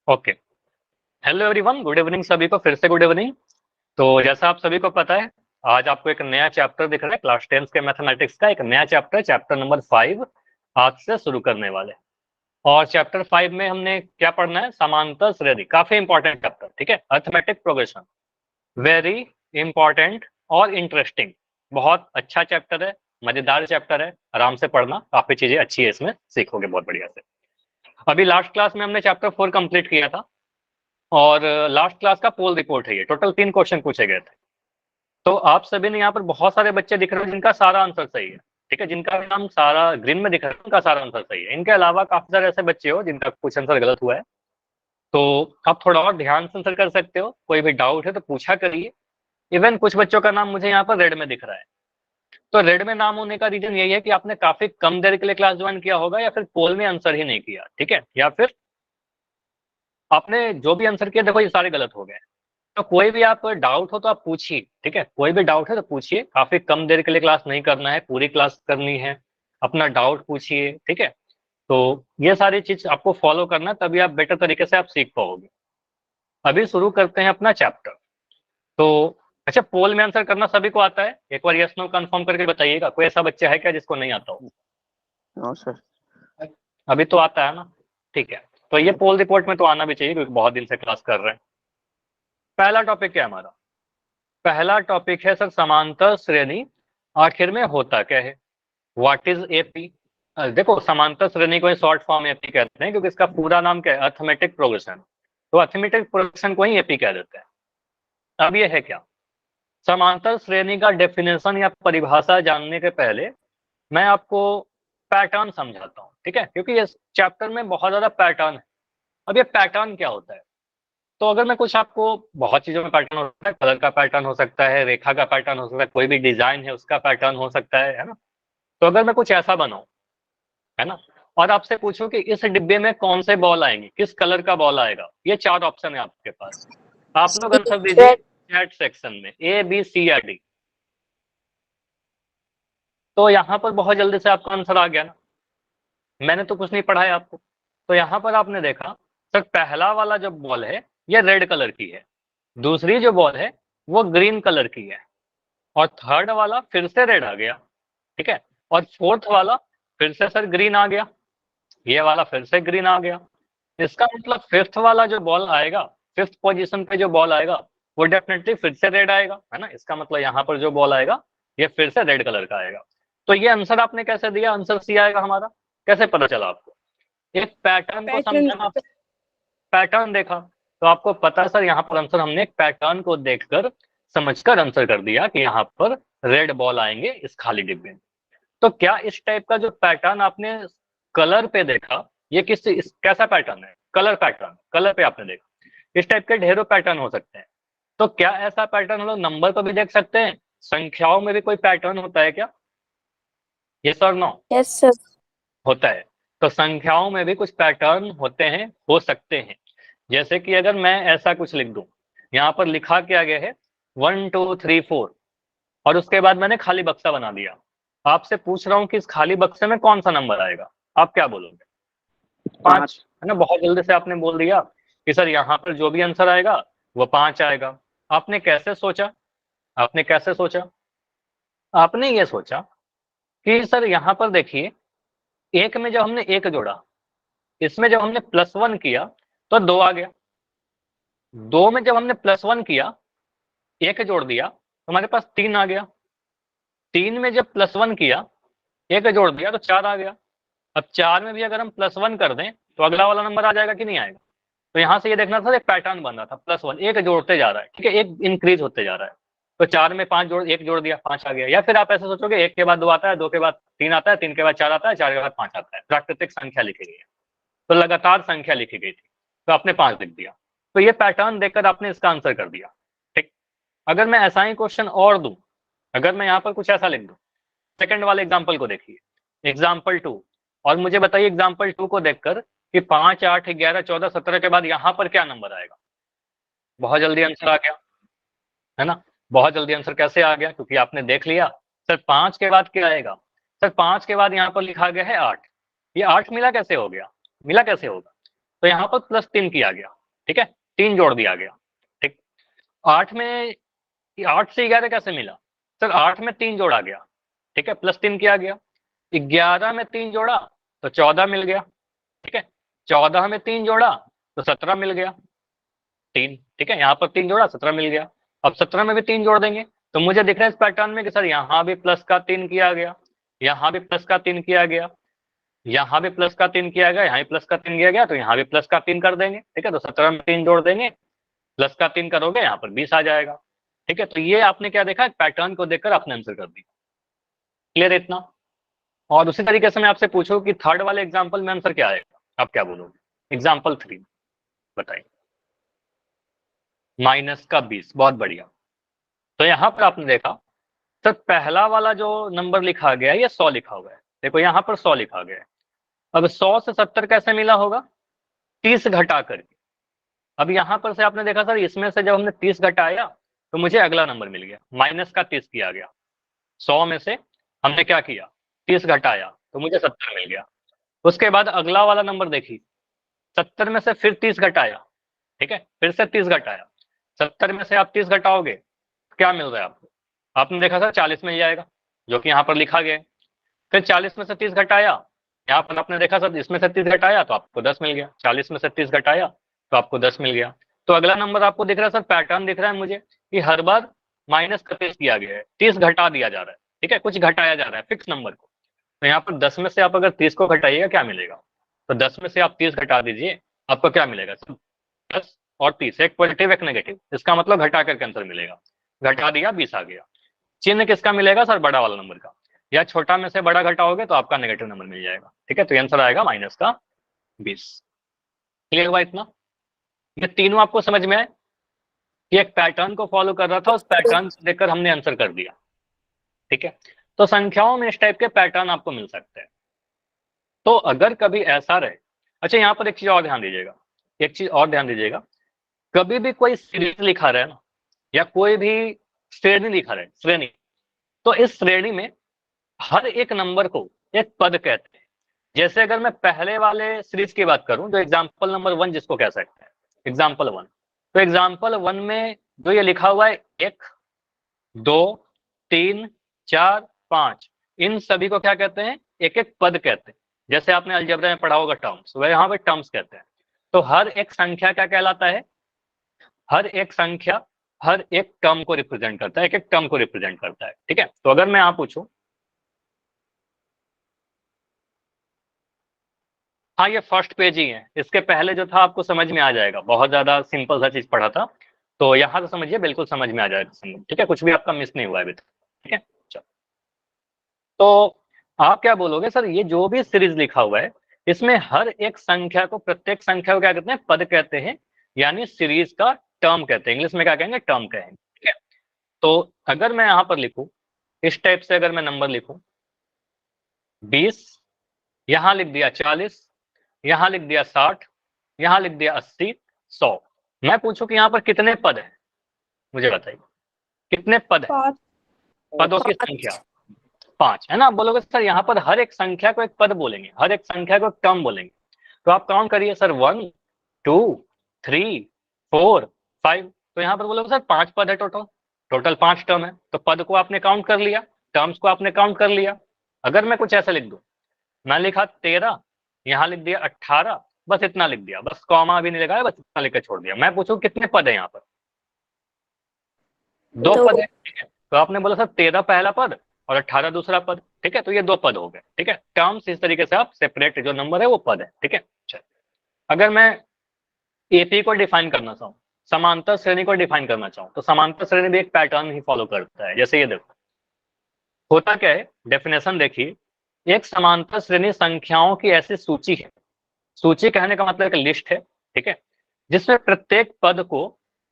Okay, hello everyone, good evening सभी को, फिर से गुड इवनिंग। तो जैसा आप सभी को पता है, आज आपको एक नया चैप्टर दिख रहा है क्लास 10 के मैथमेटिक्स का। एक नया चैप्टर, चैप्टर नंबर 5 आज से शुरू करने वाले। और चैप्टर 5 में हमने क्या पढ़ना है? समांतर श्रेणी, काफी इंपॉर्टेंट चैप्टर, ठीक है। अर्थमेटिक प्रोग्रेशन, वेरी इंपॉर्टेंट और इंटरेस्टिंग, बहुत अच्छा चैप्टर है, मजेदार चैप्टर है, आराम से पढ़ना, काफी चीजें अच्छी है इसमें, सीखोगे बहुत बढ़िया से। अभी लास्ट क्लास में हमने चैप्टर 4 कंप्लीट किया था और लास्ट क्लास का पोल रिपोर्ट है ये। टोटल 3 क्वेश्चन पूछे गए थे। तो आप सभी ने यहाँ पर बहुत सारे बच्चे दिख रहे हैं जिनका सारा आंसर सही है, ठीक है। जिनका भी नाम सारा ग्रीन में दिख रहा है उनका सारा आंसर सही है। इनके अलावा काफी सारे ऐसे बच्चे हो जिनका कुछ आंसर गलत हुआ है, तो आप थोड़ा और ध्यान से आंसर कर सकते हो। कोई भी डाउट है तो पूछा करिए। इवन कुछ बच्चों का नाम मुझे यहाँ पर रेड में दिख रहा है, तो रेड में नाम होने का रीजन यही है कि आपने काफी कम देर के लिए क्लास ज्वाइन किया होगा, या फिर पोल में आंसर ही नहीं किया, ठीक है, या फिर आपने जो भी आंसर किया, देखो ये सारे गलत हो गए। तो कोई भी आप डाउट हो तो आप पूछिए, ठीक है। कोई भी डाउट है तो पूछिए, काफी कम देर के लिए क्लास नहीं करना है, पूरी क्लास करनी है। अपना डाउट पूछिए, ठीक है। तो ये सारी चीज आपको फॉलो करना, तभी आप बेटर तरीके से आप सीख पाओगे। अभी शुरू करते हैं अपना चैप्टर। तो अच्छा, पोल में आंसर करना सभी को आता है? एक बार यस नो कंफर्म करके बताइएगा। कोई ऐसा बच्चा है क्या जिसको नहीं आता हो? No sir. अभी तो आता है ना, ठीक है। तो ये पोल रिपोर्ट में तो आना भी चाहिए क्योंकि बहुत दिन से क्लास कर रहे हैं। पहला टॉपिक क्या है हमारा? पहला टॉपिक है सर समांतर श्रेणी आखिर में होता क्या है? What is AP? देखो, समांतर श्रेणी को शॉर्ट फॉर्म एपी कहते हैं क्योंकि इसका पूरा नाम क्या है? Arithmetic progression. तो अर्थमेटिक प्रोग्रेशन को ही एपी कह देते हैं। अब ये है क्या? समांतर श्रेणी का डेफिनेशन या परिभाषा जानने के पहले मैं आपको पैटर्न समझाता हूँ, ठीक है, क्योंकि इस चैप्टर में बहुत ज्यादा पैटर्न है। अब ये पैटर्न क्या होता है? तो अगर मैं कुछ आपको, बहुत चीजों में पैटर्न होता है, कलर का पैटर्न हो सकता है, रेखा का पैटर्न हो सकता है, कोई भी डिजाइन है उसका पैटर्न हो सकता है ना। तो अगर मैं कुछ ऐसा बनाऊं, है ना, और आपसे पूछूं कि इस डिब्बे में कौन से बॉल आएंगे, किस कलर का बॉल आएगा, ये 4 ऑप्शन है आपके पास। आप लोग आंसर दीजिए चैट सेक्शन में, ए बी सी या डी। तो यहाँ पर बहुत जल्दी से आपका आंसर आ गया ना, मैंने तो कुछ नहीं पढ़ाया आपको। तो यहाँ पर आपने देखा सर, पहला वाला जो बॉल है ये रेड कलर की है, दूसरी जो बॉल है वो ग्रीन कलर की है, और थर्ड वाला फिर से रेड आ गया, ठीक है, और फोर्थ वाला फिर से सर ग्रीन आ गया, ये वाला फिर से ग्रीन आ गया। इसका मतलब फिफ्थ वाला जो बॉल आएगा, फिफ्थ पोजीशन पे जो बॉल आएगा वो डेफिनेटली फिर से रेड आएगा, है ना। इसका मतलब यहाँ पर जो बॉल आएगा ये फिर से रेड कलर का आएगा। तो ये आंसर आपने कैसे दिया? आंसर सी आएगा हमारा। कैसे पता चला आपको? एक पैटर्न को समझा ना, पैटर्न देखा तो आपको पता सर यहाँ पर आंसर हमने एक पैटर्न को देखकर समझकर आंसर कर दिया कि यहाँ पर रेड बॉल आएंगे इस खाली डिब्बे में। तो क्या इस टाइप का जो पैटर्न आपने कलर पे देखा, ये कैसा पैटर्न है? कलर पैटर्न, कलर पे आपने देखा। इस टाइप के ढेरों पैटर्न हो सकते हैं। तो क्या ऐसा पैटर्न हम लोग नंबर पर भी देख सकते हैं? संख्याओं में भी कोई पैटर्न होता है क्या? यस और नो? Yes sir. होता है। तो संख्याओं में भी कुछ पैटर्न होते हैं, हो सकते हैं। जैसे कि अगर मैं ऐसा कुछ लिख दूं, यहाँ पर लिखा क्या गया है 1 2 3 4, और उसके बाद मैंने खाली बक्सा बना दिया। आपसे पूछ रहा हूँ कि इस खाली बक्से में कौन सा नंबर आएगा, आप क्या बोलोगे? 5, है ना। बहुत जल्दी से आपने बोल दिया कि सर यहाँ पर जो भी आंसर आएगा वो 5 आएगा। आपने कैसे सोचा? आपने कैसे सोचा? आपने ये सोचा कि सर यहाँ पर देखिए, एक में जब हमने एक जोड़ा, इसमें जब हमने +1 किया तो 2 आ गया। 2 में जब हमने +1 किया, एक जोड़ दिया तो हमारे पास 3 आ गया। 3 में जब +1 किया, एक जोड़ दिया तो 4 आ गया। अब 4 में भी अगर हम +1 कर दें तो अगला वाला नंबर आ जाएगा कि नहीं आएगा? तो यहाँ से ये देखना था, एक पैटर्न बन रहा था, +1 एक जोड़ते जा रहा है, ठीक है, एक इंक्रीज होते जा रहा है। तो 4 में 5 जोड़, एक जोड़ दिया, 5 आ गया। या फिर आप ऐसे सोचोगे, 1 के बाद 2 आता है, 2 के बाद 3 आता है, 3 के बाद 4 आता है, 4 के बाद 5 आता है, प्राकृतिक संख्या लिखी गई है। तो लगातार संख्या लिखी गई थी, तो आपने 5 लिख दिया। तो ये पैटर्न देखकर आपने इसका आंसर कर दिया, ठीक। अगर मैं ऐसा ही क्वेश्चन और दूं, अगर मैं यहाँ पर कुछ ऐसा लिख दूं, सेकंड वाले एग्जाम्पल को देखिए, एग्जाम्पल 2, और मुझे बताइए एग्जाम्पल 2 को देखकर कि 5 8 11 14 17 के बाद यहाँ पर क्या नंबर आएगा? बहुत जल्दी आंसर आ गया, है ना। बहुत जल्दी आंसर कैसे आ गया? क्योंकि आपने देख लिया सर 5 के बाद क्या आएगा। सर 5 के बाद यहाँ पर लिखा गया है 8, ये 8 मिला कैसे हो गया? मिला कैसे होगा? तो यहाँ पर +3 किया गया, ठीक है, 3 जोड़ दिया गया, ठीक। 8 में 8 से 11 कैसे मिला? सर 8 में 3 जोड़ा गया, ठीक है, +3 किया गया। 11 में 3 जोड़ा तो 14 मिल गया, ठीक है। 14 में 3 जोड़ा तो 17 मिल गया, 3, ठीक है, यहाँ पर 3 जोड़ा 17 मिल गया। अब 17 में भी 3 जोड़ देंगे तो मुझे दिख रहा है इस पैटर्न में कि सर यहाँ भी प्लस का 3 किया गया, यहाँ भी प्लस का 3 किया गया, यहाँ भी प्लस का 3 किया गया, यहाँ भी प्लस का 3 किया गया, तो यहाँ भी प्लस का 3 कर देंगे, ठीक है। तो 17 में 3 जोड़ देंगे, प्लस का 3 करोगे, यहाँ पर 20 आ जाएगा, ठीक है। तो ये आपने क्या देखा, पैटर्न को देखकर आपने आंसर कर दिया। क्लियर है इतना? और उसी तरीके से मैं आपसे पूछूं कि थर्ड वाले एग्जाम्पल में आंसर क्या आएगा, आप क्या बोलोगे? एग्जाम्पल 3 बताइए। -20, बहुत बढ़िया। तो यहाँ पर आपने देखा सर पहला वाला जो नंबर लिखा गया है ये 100 लिखा हुआ है, देखो यहाँ पर 100 लिखा गया है। अब 100 से 70 कैसे मिला होगा? 30 घटा करके। अब यहाँ पर से आपने देखा सर इसमें से जब हमने 30 घटाया तो मुझे अगला नंबर मिल गया, -30 किया गया। 100 में से हमने क्या किया, 30 घटाया तो मुझे 70 मिल गया। उसके बाद अगला वाला नंबर देखिए, 70 में से फिर 30 घटाया, ठीक है, फिर से 30 घटाया। 70 में से आप 30 घटाओगे क्या मिल रहा है आपको? आपने देखा सर 40 मिल जाएगा, जो कि यहाँ पर लिखा गया है। फिर 40 में से 30 घटाया, यहाँ पर आपने देखा सर इसमें से 30 घटाया तो आपको 10 मिल गया, 40 में से 30 घटाया तो आपको 10 मिल गया। तो अगला नंबर आपको दिख रहा है सर, पैटर्न दिख रहा है मुझे कि हर बार -30 किया गया है, 30 घटा दिया जा रहा है, ठीक है, कुछ घटाया जा रहा है फिक्स नंबर को। तो यहाँ पर 10 में से आप अगर 30 को घटाइएगा क्या मिलेगा? तो 10 में से आप 30 घटा दीजिए, आपको क्या मिलेगा? 10 और 30, एक पॉजिटिव एक नेगेटिव, इसका मतलब घटा करके आंसर मिलेगा। घटा दिया 20 आ गया। चिन्ह किसका मिलेगा सर? बड़ा वाला नंबर का, या छोटा में से बड़ा घटाओगे तो आपका नेगेटिव नंबर मिल जाएगा, ठीक है। तो आंसर आएगा -20। क्लियर हुआ इतना? ये तीनों आपको समझ में आए कि एक पैटर्न को फॉलो कर रहा था, उस पैटर्न से देखकर हमने आंसर कर दिया, ठीक है। तो संख्याओं में इस टाइप के पैटर्न आपको मिल सकते हैं। तो अगर कभी ऐसा रहे, अच्छा यहाँ पर एक चीज और ध्यान दीजिएगा, एक चीज और ध्यान दीजिएगा, कभी भी कोई सीरीज लिखा रहे ना, या कोई भी श्रेणी लिखा रहे, श्रेणी, तो इस श्रेणी में हर एक नंबर को एक पद कहते हैं। जैसे अगर मैं पहले वाले सीरीज की बात करूं, जो एग्जाम्पल नंबर 1 जिसको कह सकते हैं, एग्जाम्पल 1, तो एग्जाम्पल 1 में जो ये लिखा हुआ है 1, 2, 3, 4, 5, इन सभी को क्या कहते हैं? एक एक पद कहते हैं। जैसे आपने अलजेब्रा में पढ़ा होगा टर्म्स, वह यहाँ पे टर्म्स कहते हैं। तो हर एक संख्या क्या कहलाता है? हर एक संख्या हर एक टर्म को रिप्रेजेंट करता है, एक एक टर्म को रिप्रेजेंट करता है, ठीक है। तो अगर मैं आप पूछूं, हाँ ये फर्स्ट पेज ही है, इसके पहले जो था आपको समझ में आ जाएगा, बहुत ज्यादा सिंपल सा चीज पढ़ा था, तो यहाँ से समझिए बिल्कुल समझ में आ जाएगा, ठीक है, कुछ भी आपका मिस नहीं हुआ है अभी तक, ठीक है। चलो, तो आप क्या बोलोगे सर, ये जो भी सीरीज लिखा हुआ है इसमें हर एक संख्या को, प्रत्येक संख्या को क्या कहते हैं? पद कहते हैं, यानी सीरीज का टर्म कहते हैं, इंग्लिश में क्या कहेंगे? टर्म कहेंगे, ठीक है। तो अगर मैं यहाँ पर लिखूं इस टाइप से, अगर मैं नंबर लिखूं 20, यहाँ लिख दिया 40, यहाँ लिख दिया 60, यहाँ लिख दिया 80, 100, मैं पूछूं कि यहाँ पर कितने पद हैं? मुझे बताइए कितने पद हैं? पदों की संख्या 5 है ना। आप बोलोगे सर यहाँ पर हर एक संख्या को एक पद बोलेंगे, हर एक संख्या को एक टर्म बोलेंगे, तो आप काउंट करिए सर 1, 2, 3, 4, 5, तो यहाँ पर बोलोगे सर 5 पद है, टोटल टोटल 5 टर्म है। तो पद को आपने काउंट कर लिया, टर्म्स को आपने काउंट कर लिया। अगर मैं कुछ ऐसा लिख दूं, मैं लिखा 13, यहाँ लिख दिया 18, बस इतना लिख दिया, बस कॉमा भी नहीं लगाया, बस इतना लिख कर छोड़ दिया, मैं पूछूं कितने पद है यहाँ पर? 2 पद है, ठीक है। तो आपने बोला सर 13 पहला पद और 18 दूसरा पद, ठीक है, तो ये 2 पद हो गए, ठीक है। टर्म्स इस तरीके से आप सेपरेट, जो नंबर है वो पद है, ठीक है। चल, अगर मैं एपी को डिफाइन करना चाहूँ, समांतर श्रेणी को डिफाइन करना चाहूँ, तो समांतर श्रेणी भी एक पैटर्न ही फॉलो करता है। जैसे ये देखो, होता क्या है, डेफिनेशन देखिए, एक समांतर श्रेणी संख्याओं की ऐसी सूची है, सूची कहने का मतलब एक लिस्ट है, ठीक है, जिसमें प्रत्येक पद को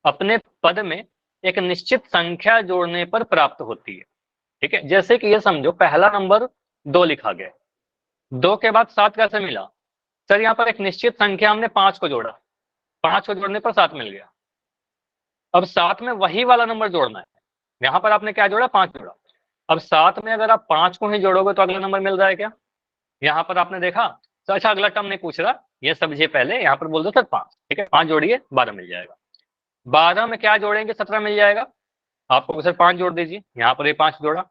अपने पद में एक निश्चित संख्या जोड़ने पर प्राप्त होती है, ठीक है। जैसे कि ये समझो पहला नंबर 2 लिखा गया, 2 के बाद 7 कैसे मिला? सर यहाँ पर एक निश्चित संख्या हमने 5 को जोड़ा, 5 को जोड़ने पर 7 मिल गया। अब 7 में वही वाला नंबर जोड़ना है, यहाँ पर आपने क्या जोड़ा? 5 जोड़ा। अब 7 में अगर आप 5 को ही जोड़ोगे तो अगला नंबर मिल रहा है क्या? यहाँ पर आपने देखा तो अच्छा अगला टर्म नहीं पूछ रहा, ये समझिए पहले, यहाँ पर बोल दो सर 5, ठीक है 5 जोड़िए 12 मिल जाएगा। 12 में क्या जोड़ेंगे 17 मिल जाएगा। आपको सर 5 जोड़ दीजिए, यहाँ पर ये 5 जोड़ा,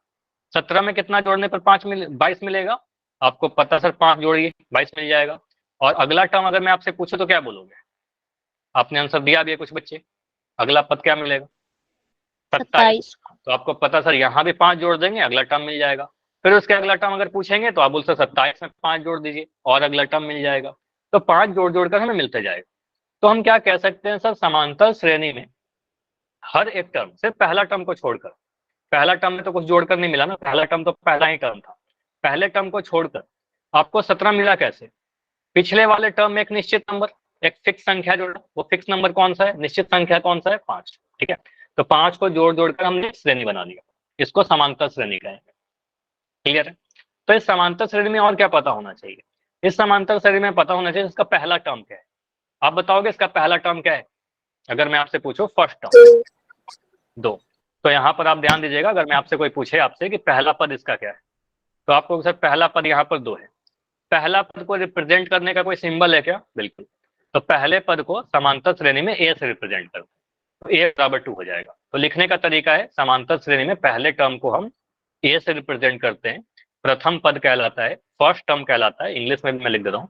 17 में कितना जोड़ने पर 22 मिलेगा। आपको पता सर 5 जोड़िए 22 मिल जाएगा। और अगला टर्म अगर मैं आपसे पूछूं तो क्या बोलोगे? आपने आंसर दिया भी है कुछ बच्चे, अगला पद क्या मिलेगा? 27। तो आपको पता सर यहाँ भी 5 जोड़ देंगे, अगला टर्म मिल जाएगा। फिर उसके अगला टर्म अगर पूछेंगे तो आप बोल सर 27 में 5 जोड़ दीजिए और अगला टर्म मिल जाएगा। तो 5 जोड़ जोड़कर हमें मिलते जाएगा। तो हम क्या कह सकते हैं सर, समांतर श्रेणी में हर एक टर्म, सिर्फ पहला टर्म को छोड़कर, पहला टर्म में तो कुछ जोड़कर नहीं मिला ना, पहला टर्म तो पहला ही टर्म था, पहले टर्म को छोड़कर आपको 17 मिला कैसे? पिछले वाले टर्म में एक निश्चित नंबर, एक फिक्स संख्या जोड़ा, वो फिक्स नंबर कौन सा है, निश्चित संख्या कौन सा है? 5, ठीक है। तो 5 को जोड़ जोड़कर हमने श्रेणी बना दिया, इसको समांतर श्रेणी कहेंगे। क्लियर है? तो इस समांतर श्रेणी में और क्या पता होना चाहिए? इस समांतर श्रेणी में पता होना चाहिए इसका पहला टर्म क्या है। आप बताओगे इसका पहला टर्म क्या है? अगर मैं आपसे पूछूं फर्स्ट टर्म 2, तो यहाँ पर आप ध्यान दीजिएगा, अगर मैं आपसे कोई पूछे आपसे कि पहला पद इसका क्या है, तो आपको सर पहला पद यहाँ पर 2 है। पहला पद को रिप्रेजेंट करने का कोई सिंबल है क्या? बिल्कुल। तो पहले पद को समांतर श्रेणी में ए से रिप्रेजेंट करते हैं, तो ए बराबर 2 हो जाएगा। तो लिखने का तरीका है, समांतर श्रेणी में पहले टर्म को हम ए से रिप्रेजेंट करते हैं, प्रथम पद कहलाता है, फर्स्ट टर्म कहलाता है, इंग्लिश में भी मैं लिख देता हूँ,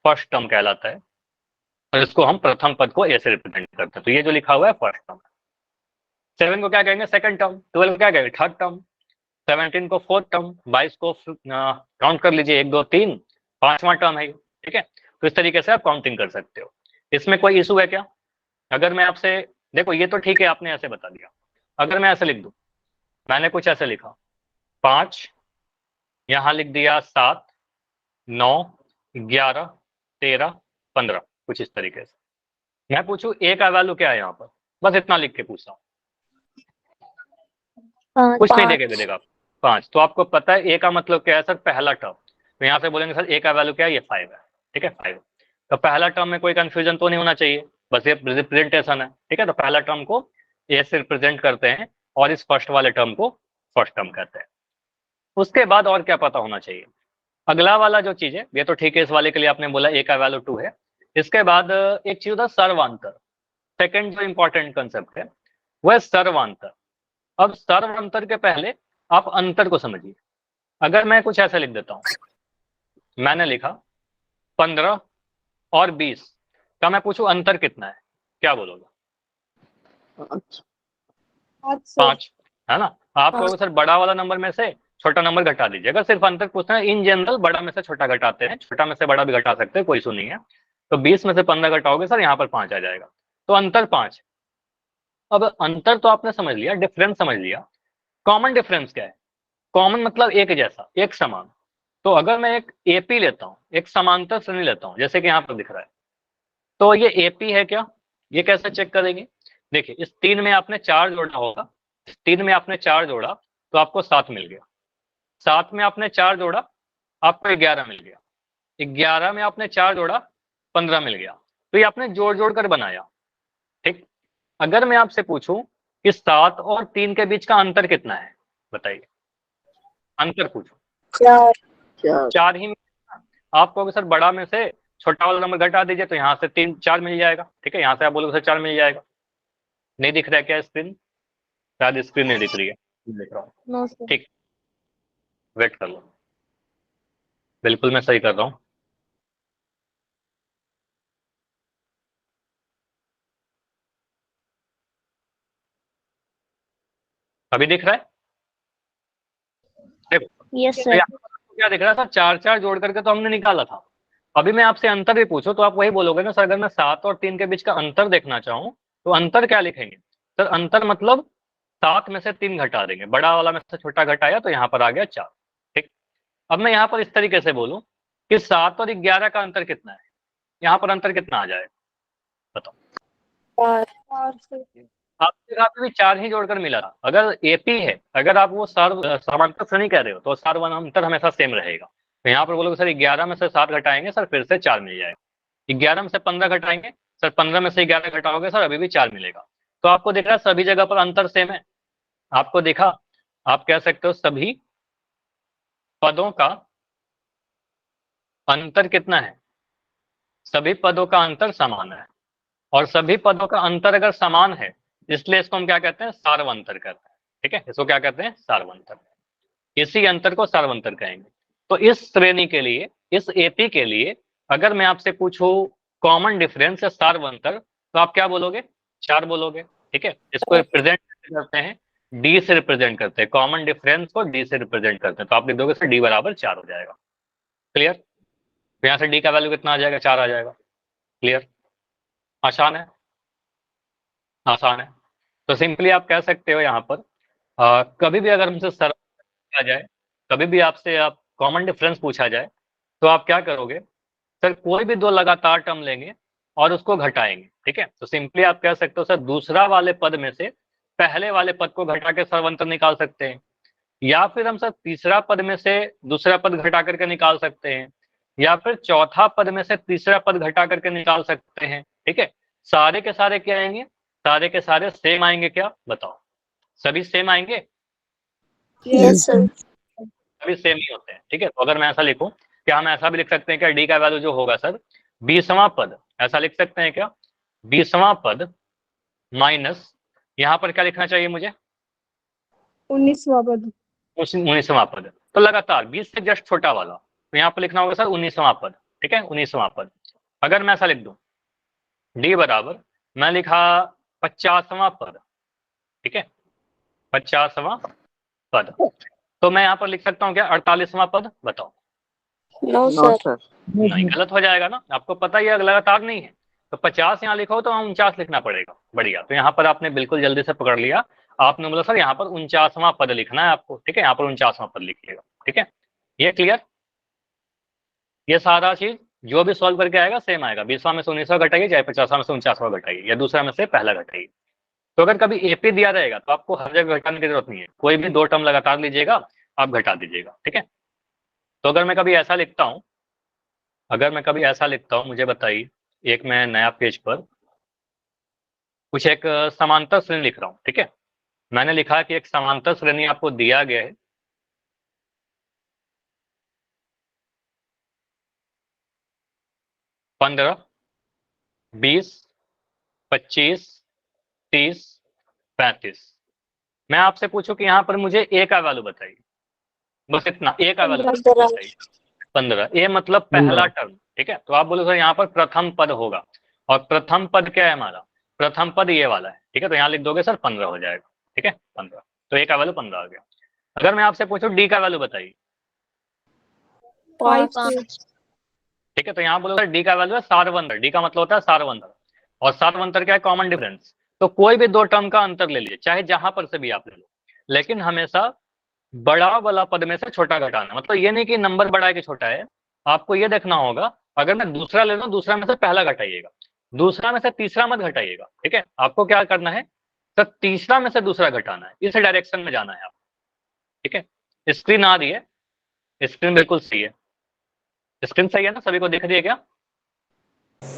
फर्स्ट टर्म कहलाता है, और इसको हम प्रथम पद को ए से रिप्रेजेंट करते हैं। तो ये जो लिखा हुआ है फर्स्ट टर्म। 7 को क्या कहेंगे? Second term. 12 को क्या कहेंगे? Third term. 17 को फोर्थ टर्म। 22 को काउंट कर लीजिए, 1 2 3, पांचवा टर्म है, ठीक है। तो इस तरीके से आप काउंटिंग कर सकते हो। इसमें कोई इशू है क्या? अगर मैं आपसे, देखो ये तो ठीक है आपने ऐसे बता दिया, अगर मैं ऐसे लिख दूं, मैंने कुछ ऐसे लिखा 5, यहां लिख दिया 7 9 11 13 15, कुछ इस तरीके से मैं पूछूं ए का वैल्यू क्या है यहाँ पर, बस इतना लिख के पूछ रहा हूँ, कुछ नहीं देखे देगा 5। तो आपको पता है ए का मतलब क्या है सर? पहला टर्म। तो यहाँ से बोलेंगे सर ए का वैल्यू क्या है? ये 5 है, ठीक है 5। तो पहला टर्म में कोई कंफ्यूजन तो नहीं होना चाहिए, बस ये रिप्रेजेंटेशन है, ठीक है। तो पहला टर्म को ए से रिप्रेजेंट करते हैं और इस फर्स्ट वाले टर्म को फर्स्ट टर्म कहते हैं। उसके बाद और क्या पता होना चाहिए? अगला वाला जो चीज है, ये तो ठीक है, इस वाले के लिए आपने बोला ए का वैल्यू 2 है। इसके बाद एक चीज होता है सर्वांतर। सेकंड जो इंपॉर्टेंट कंसेप्ट है वह सर्वांतर। अब सर्वांतर के पहले आप अंतर को समझिए। अगर मैं कुछ ऐसा लिख देता हूं, मैंने लिखा 15 और 20 का मैं पूछूं अंतर कितना है, क्या बोलोगे? 5 है ना। आप कहोगे सर बड़ा वाला नंबर में से छोटा नंबर घटा दीजिए। अगर सिर्फ अंतर पूछना है, इन जनरल बड़ा में से छोटा घटाते हैं, छोटा में से बड़ा भी घटा सकते हैं, कोई इशू नहीं है। तो 20 में से 15 घटाओगे सर, यहाँ पर 5 आ जाएगा, तो अंतर 5। अब अंतर तो आपने समझ लिया, डिफरेंस समझ लिया, कॉमन डिफरेंस क्या है? कॉमन मतलब एक जैसा, एक समान। तो अगर मैं एक एपी लेता हूं, एक समांतर श्रेणी लेता हूं, जैसे कि यहाँ पर दिख रहा है, तो ये एपी है क्या? ये कैसे चेक करेंगे? देखिए इस 3 में आपने 4 जोड़ा होगा, 3 में आपने 4 जोड़ा तो आपको 7 मिल गया, 7 में आपने 4 जोड़ा आपको 11 मिल गया, 11 में आपने 4 जोड़ा 15 मिल गया। तो ये आपने जोड़ जोड़ कर बनाया, ठीक। अगर मैं आपसे पूछूं कि 7 और 3 के बीच का अंतर कितना है, बताइए, अंतर पूछो। 4 ही। आप कहोगे सर बड़ा में से छोटा वाला नंबर घटा दीजिए, तो यहाँ से 3 4 मिल जाएगा, ठीक है। यहाँ से आप बोलोगे सर 4 मिल जाएगा। नहीं दिख रहा है क्या स्क्रीन? शायद स्क्रीन नहीं दिख रही है, देख रहा हूँ, ठीक, वेट कर लो, बिल्कुल मैं सही कर रहा हूँ। अभी दिख रहा है? देखो यस तो सर। यहाँ पर क्या दिख रहा था, 4 4 जोड़ करके तो हमने निकाला था। अभी मैं आपसे अंतर भी पूछूं तो आप वही बोलोगे ना सर, अगर मैं 7 और 3 के बीच का अंतर देखना चाहूँ तो अंतर क्या लिखेंगे? सर अंतर मतलब 7 में से 3 घटा देंगे, बड़ा वाला में से छोटा घटाया तो यहाँ पर आ गया 4, ठीक। अब मैं यहाँ पर इस तरीके से बोलूं कि 7 और 11 का अंतर कितना है, यहाँ पर अंतर कितना आ जाएगा, बताओ। आपके साथ भी 4 ही जोड़कर मिला था। अगर एपी है, अगर आप वो समांतर श्रेणी कह रहे हो तो सर्वांतर हमेशा सेम रहेगा। तो यहाँ पर बोलोगे सर 11 में से 7 घटाएंगे सर, फिर से 4 मिल जाएगा। 11 में से 15 घटाएंगे सर, 15 में से 11 घटाओगे सर, अभी भी 4 मिलेगा। तो आपको दिख रहा है सभी जगह पर अंतर सेम है, आपको दिखा। आप कह सकते हो सभी पदों का अंतर कितना है? सभी पदों का अंतर समान है, और सभी पदों का अंतर अगर समान है इसलिए इसको हम क्या कहते हैं? सार्वंतर कहते हैं। ठीक है, इसको क्या कहते हैं? सार्वंतर। इसी अंतर को सार्वंतर कहेंगे। तो इस श्रेणी के लिए, इस एपी के लिए अगर मैं आपसे पूछूं कॉमन डिफरेंस या सार्वंतर, तो आप क्या बोलोगे? 4 बोलोगे। ठीक है, इसको रिप्रेजेंट करते हैं, डी से रिप्रेजेंट करते हैं, कॉमन डिफरेंस को डी से रिप्रेजेंट करते हैं, तो आप लिख दोगे सर डी बराबर 4 हो जाएगा। क्लियर? तो यहाँ से डी का वैल्यू कितना आ जाएगा? 4 आ जाएगा। क्लियर? आसान है, आसान है। तो सिंपली आप कह सकते हो यहाँ पर कभी भी अगर हमसे सर पूछा जाए, कभी भी आपसे आप कॉमन डिफरेंस पूछा जाए, तो आप क्या करोगे? सर कोई भी दो लगातार टर्म लेंगे और उसको घटाएंगे। ठीक है, तो सिंपली आप कह सकते हो सर दूसरा वाले पद में से पहले वाले पद को घटा के सर्वंतर निकाल सकते हैं, या फिर हम सर तीसरा पद में से दूसरा पद घटा करके निकाल सकते हैं, या फिर चौथा पद में से तीसरा पद घटा करके निकाल सकते हैं। ठीक है, सारे के सारे क्या आएंगे? सारे के सारे सेम आएंगे क्या? बताओ, सभी सेम आएंगे? Yes sir. सभी सेम ही होते हैं। ठीक है, तो अगर मैं ऐसा लिखूं, क्या हम ऐसा भी लिख सकते हैं क्या? डी का वैल्यू जो होगा सर 20वां पद, ऐसा लिख सकते हैं क्या? 20वां पद माइनस, यहाँ पर क्या लिखना चाहिए मुझे? 19वां पद। 19वां पद। तो लगातार 20 से जस्ट छोटा वाला, तो यहाँ पर लिखना होगा सर 19वां पद। ठीक है, 19वां पद। अगर मैं ऐसा लिख दूं डी बराबर, मैं लिखा 50वां पद। ठीक है, 50वां पद, तो मैं यहाँ पर लिख सकता हूँ क्या? 48वां पद। बताओ। No sir. नहीं, गलत हो जाएगा ना, आपको पता ही है लगातार नहीं है। तो 50 यहाँ लिखो तो 49 लिखना पड़ेगा। बढ़िया, तो यहाँ पर आपने बिल्कुल जल्दी से पकड़ लिया। आपने बोला सर यहाँ पर 49वां पद लिखना है आपको। ठीक है, यहाँ पर 49वां पद लिखिएगा। ठीक है, ये क्लियर? ये सारा चीज जो भी सॉल्व करके आएगा सेम आएगा। 20वां में से 19वां घटाइए, चाहे 50वां में से 49वां घटाइए, या दूसरा में से पहला घटाइए। तो अगर कभी एपी दिया रहेगा तो आपको हर जगह घटाने की जरूरत नहीं है, कोई भी दो टर्म लगातार लीजिएगा, आप घटा दीजिएगा। ठीक है, तो अगर मैं कभी ऐसा लिखता हूं, अगर मैं कभी ऐसा लिखता हूं, मुझे बताइए, एक मैं नया पेज पर कुछ एक समांतर श्रेणी लिख रहा हूं। ठीक है, मैंने लिखा कि एक समांतर श्रेणी आपको दिया गया है, 15, 20, 25, 30, 35। मैं आपसे पूछूं कि यहाँ पर मुझे ए का वैल्यू बताइए, बस इतना, ए का वैल्यू बताइए। 15, ए मतलब पहला टर्म। ठीक है, तो आप बोलो सर यहाँ पर प्रथम पद होगा, और प्रथम पद क्या है हमारा? प्रथम पद ये वाला है। ठीक है, तो यहाँ लिख दोगे सर 15 हो जाएगा। ठीक है, 15, तो ए का वैल्यू 15 आ गया। अगर मैं आपसे पूछूं डी का वैल्यू बताइए। 5। ठीक है, तो यहाँ बोलो सर डी का वैल्यू है सार्वंतर। डी का मतलब होता है सार्वंतर, और सार्वंतर क्या है? Common difference. तो कोई भी दो टर्म का अंतर ले लीजिए, चाहे जहां पर से भी आप ले लो, लेकिन हमेशा बड़ा वाला पद में से छोटा घटाना। मतलब ये नहीं कि नंबर बड़ा है कि छोटा है, आपको ये देखना होगा। अगर मैं दूसरा ले लूं, दूसरा में से पहला घटाइएगा, दूसरा में से तीसरा मत घटाइएगा। ठीक है, आपको क्या करना है सर? तीसरा में से दूसरा घटाना है, इस डायरेक्शन में जाना है आप। ठीक है, स्क्रीन आ रही है? स्क्रीन बिल्कुल सही है, स्क्रीन सही है ना? सभी को दिख रही है क्या?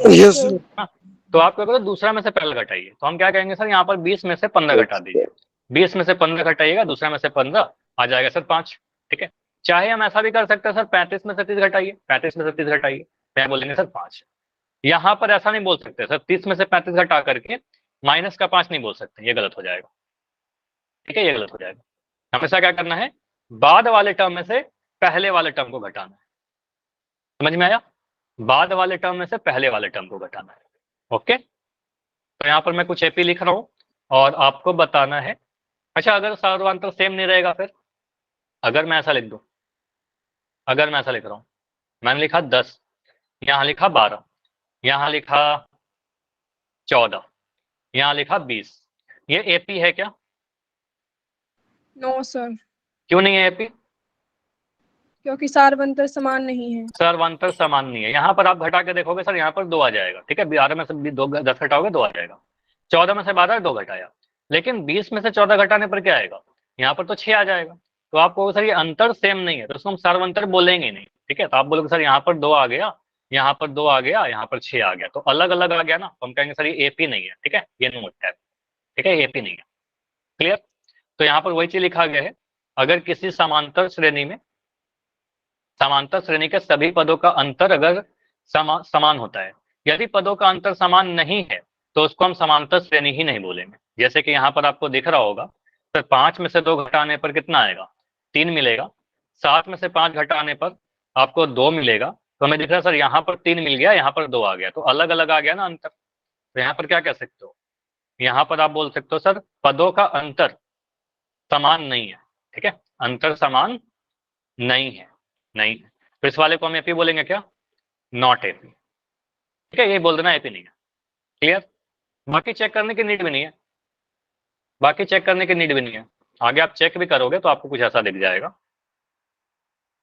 यस। हाँ, तो आप क्या करो, दूसरा में से पहले घटाइए। तो हम क्या कहेंगे सर, यहाँ पर 20 में से 15 घटा दीजिए। 20 में से 15 घटाइएगा, दूसरा में से 15 आ जाएगा सर 5। ठीक है, चाहे हम ऐसा भी कर सकते हैं सर, 35 में से 30 घटाइए, 35 में से 30 घटाइए, मैं बोलेंगे सर 5। यहाँ पर ऐसा नहीं बोल सकते सर, 30 में से 35 घटा करके माइनस का 5 नहीं बोल सकते, ये गलत हो जाएगा। ठीक है, ये गलत हो जाएगा। हमेशा क्या करना है? बाद वाले टर्म में से पहले वाले टर्म को घटाना है। समझ में आया? बाद वाले टर्म में से पहले वाले टर्म को घटाना है। ओके, तो यहाँ पर मैं कुछ एपी लिख रहा हूँ और आपको बताना है। अच्छा, अगर सर्वांतर सेम नहीं रहेगा फिर? अगर मैं ऐसा लिख दूं, अगर मैं ऐसा लिख रहा हूँ, मैंने लिखा 10, यहाँ लिखा 12, यहाँ लिखा 14, यहाँ लिखा 20, ये एपी है क्या? नो सर, क्यों नहीं है एपी? क्योंकि सार्वंतर समान नहीं है। सर्वांतर समान नहीं है। यहाँ पर आप घटा के देखोगे सर, यहाँ पर 2 आ जाएगा। ठीक है, 12 में से 10 घटाओगे 2 आ जाएगा, 14 में से 12 2 घटाया, लेकिन 20 में से 14 घटाने पर क्या आएगा? यहाँ पर तो 6 आ जाएगा। तो आप कहोगे सर ये अंतर सेम नहीं है, तो उसको हम सर्वांतर बोलेंगे नहीं। ठीक है, तो आप बोलोगे सर यहाँ पर 2 आ गया, यहाँ पर 2 आ गया, यहाँ पर 6 आ गया, तो अलग अलग आ गया ना, तो हम कहेंगे सर ये एपी नहीं है। ठीक है, ये नोट है। ठीक है, एपी नहीं है। क्लियर? तो यहाँ पर वही चीज लिखा गया है, अगर किसी समांतर श्रेणी में समांतर श्रेणी के सभी पदों का अंतर अगर समान होता है। यदि पदों का अंतर समान नहीं है तो उसको हम समांतर श्रेणी ही नहीं बोलेंगे। जैसे कि यहाँ पर आपको दिख रहा होगा, सर 5 में से 2 घटाने पर कितना आएगा, 3 मिलेगा। 7 में से 5 घटाने पर आपको 2 मिलेगा। तो हमें दिख रहा है सर यहाँ पर 3 मिल गया, यहाँ पर 2 आ गया, तो अलग अलग आ गया ना अंतर। तो यहाँ पर क्या कह सकते हो, यहाँ पर आप बोल सकते हो सर पदों का अंतर समान नहीं है। ठीक है, अंतर समान नहीं है, नहीं है। तो इस वाले को हम एपी बोलेंगे क्या, नॉट एपी। ठीक है, ये बोल देना एपी नहीं है। क्लियर, बाकी चेक करने की नीड भी नहीं है, बाकी चेक करने की नीड भी नहीं है। आगे आप चेक भी करोगे तो आपको कुछ ऐसा दिख जाएगा,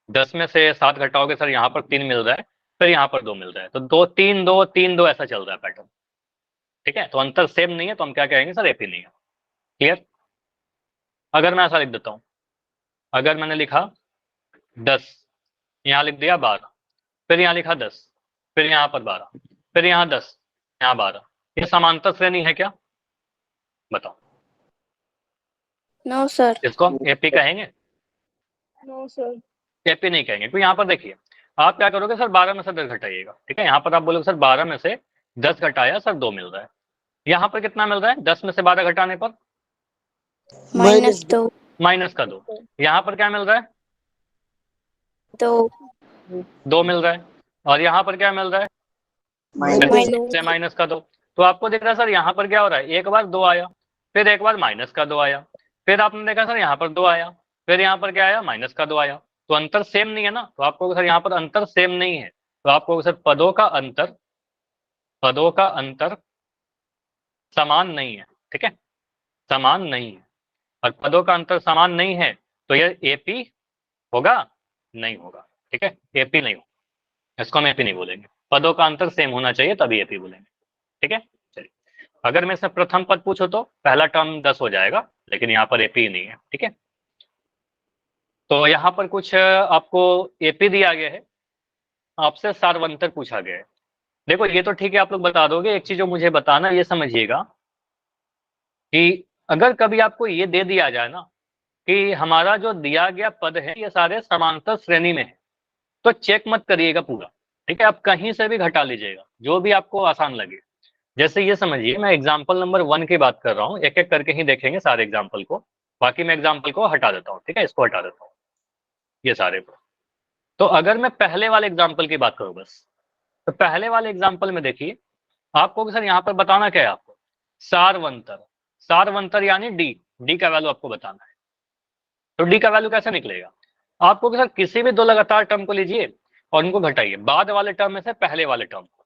10 में से 7 घटाओगे सर यहाँ पर 3 मिल रहा है, फिर यहाँ पर 2 मिल रहा है, तो 2 3 2 3 2 ऐसा चल रहा है पैटर्न। ठीक है, तो अंतर सेम नहीं है तो हम क्या कहेंगे सर एपी नहीं है। क्लियर, अगर मैं ऐसा लिख देता हूँ, अगर मैंने लिखा 10, यहाँ लिख दिया 12, फिर यहाँ लिखा 10, फिर यहाँ पर 12, फिर यहाँ 10, यहाँ 12, ये समांतर श्रेणी है क्या, बताओ। No sir. इसको हम एपी कहेंगे, नो सर। एपी नहीं कहेंगे। क्योंकि यहाँ पर देखिए आप क्या करोगे सर 12 में से 10 घटाइएगा। ठीक है, यहाँ पर आप बोलोगे सर 12 में से 10 घटाया सर 2 मिल रहा है। यहाँ पर कितना मिल रहा है, 10 में से 12 घटाने पर -2। माइनस का 2। यहाँ पर क्या मिल रहा है, 2 मिल रहा है। और यहाँ पर क्या मिल रहा है, माइनस का 2। तो आपको दिख रहा है सर यहाँ पर क्या हो रहा है, एक बार 2 आया, फिर एक बार माइनस का 2 आया, फिर आपने देखा सर यहाँ पर 2 आया, फिर यहाँ पर क्या आया, माइनस का 2 आया। तो अंतर सेम नहीं है ना, तो आपको सर यहाँ पर अंतर सेम नहीं है, तो आपको सर पदों का अंतर समान नहीं है। ठीक है, समान नहीं है, और पदों का अंतर समान नहीं है तो यह एपी होगा, नहीं होगा। ठीक है, एपी नहीं होगा, इसको हम एपी नहीं बोलेंगे। पदों का अंतर सेम होना चाहिए तभी एपी बोलेंगे। ठीक है, चलिए, अगर मैं इसमें प्रथम पद पूछो तो पहला टर्म 10 हो जाएगा, लेकिन यहाँ पर एपी नहीं है। ठीक है, तो यहाँ पर कुछ आपको एपी दिया गया है, आपसे सार्वंतर पूछा गया है। देखो ये तो ठीक है, आप लोग बता दोगे, एक चीज जो मुझे बताना, ये समझिएगा कि अगर कभी आपको ये दे दिया जाए ना कि हमारा जो दिया गया पद है ये सारे समांतर श्रेणी में है, तो चेक मत करिएगा पूरा। ठीक है, आप कहीं से भी घटा लीजिएगा, जो भी आपको आसान लगे। जैसे ये समझिए, मैं एग्जाम्पल नंबर 1 की बात कर रहा हूँ, एक एक करके ही देखेंगे सारे एग्जाम्पल को। बाकी मैं एग्जाम्पल को हटा देता हूँ। ठीक है, इसको हटा देता हूँ, ये सारे को। तो अगर मैं पहले वाले एग्जाम्पल की बात करूँ बस, तो पहले वाले एग्जाम्पल में देखिए आपको सर यहाँ पर बताना क्या है, आपको सारवंतर, सारवंतर यानी डी का वैल्यू आपको बताना है। तो डी का वैल्यू कैसे निकलेगा, आपको सर किसी भी 2 लगातार टर्म को लीजिए और उनको घटाइए, बाद वाले टर्म में से पहले वाले टर्म को।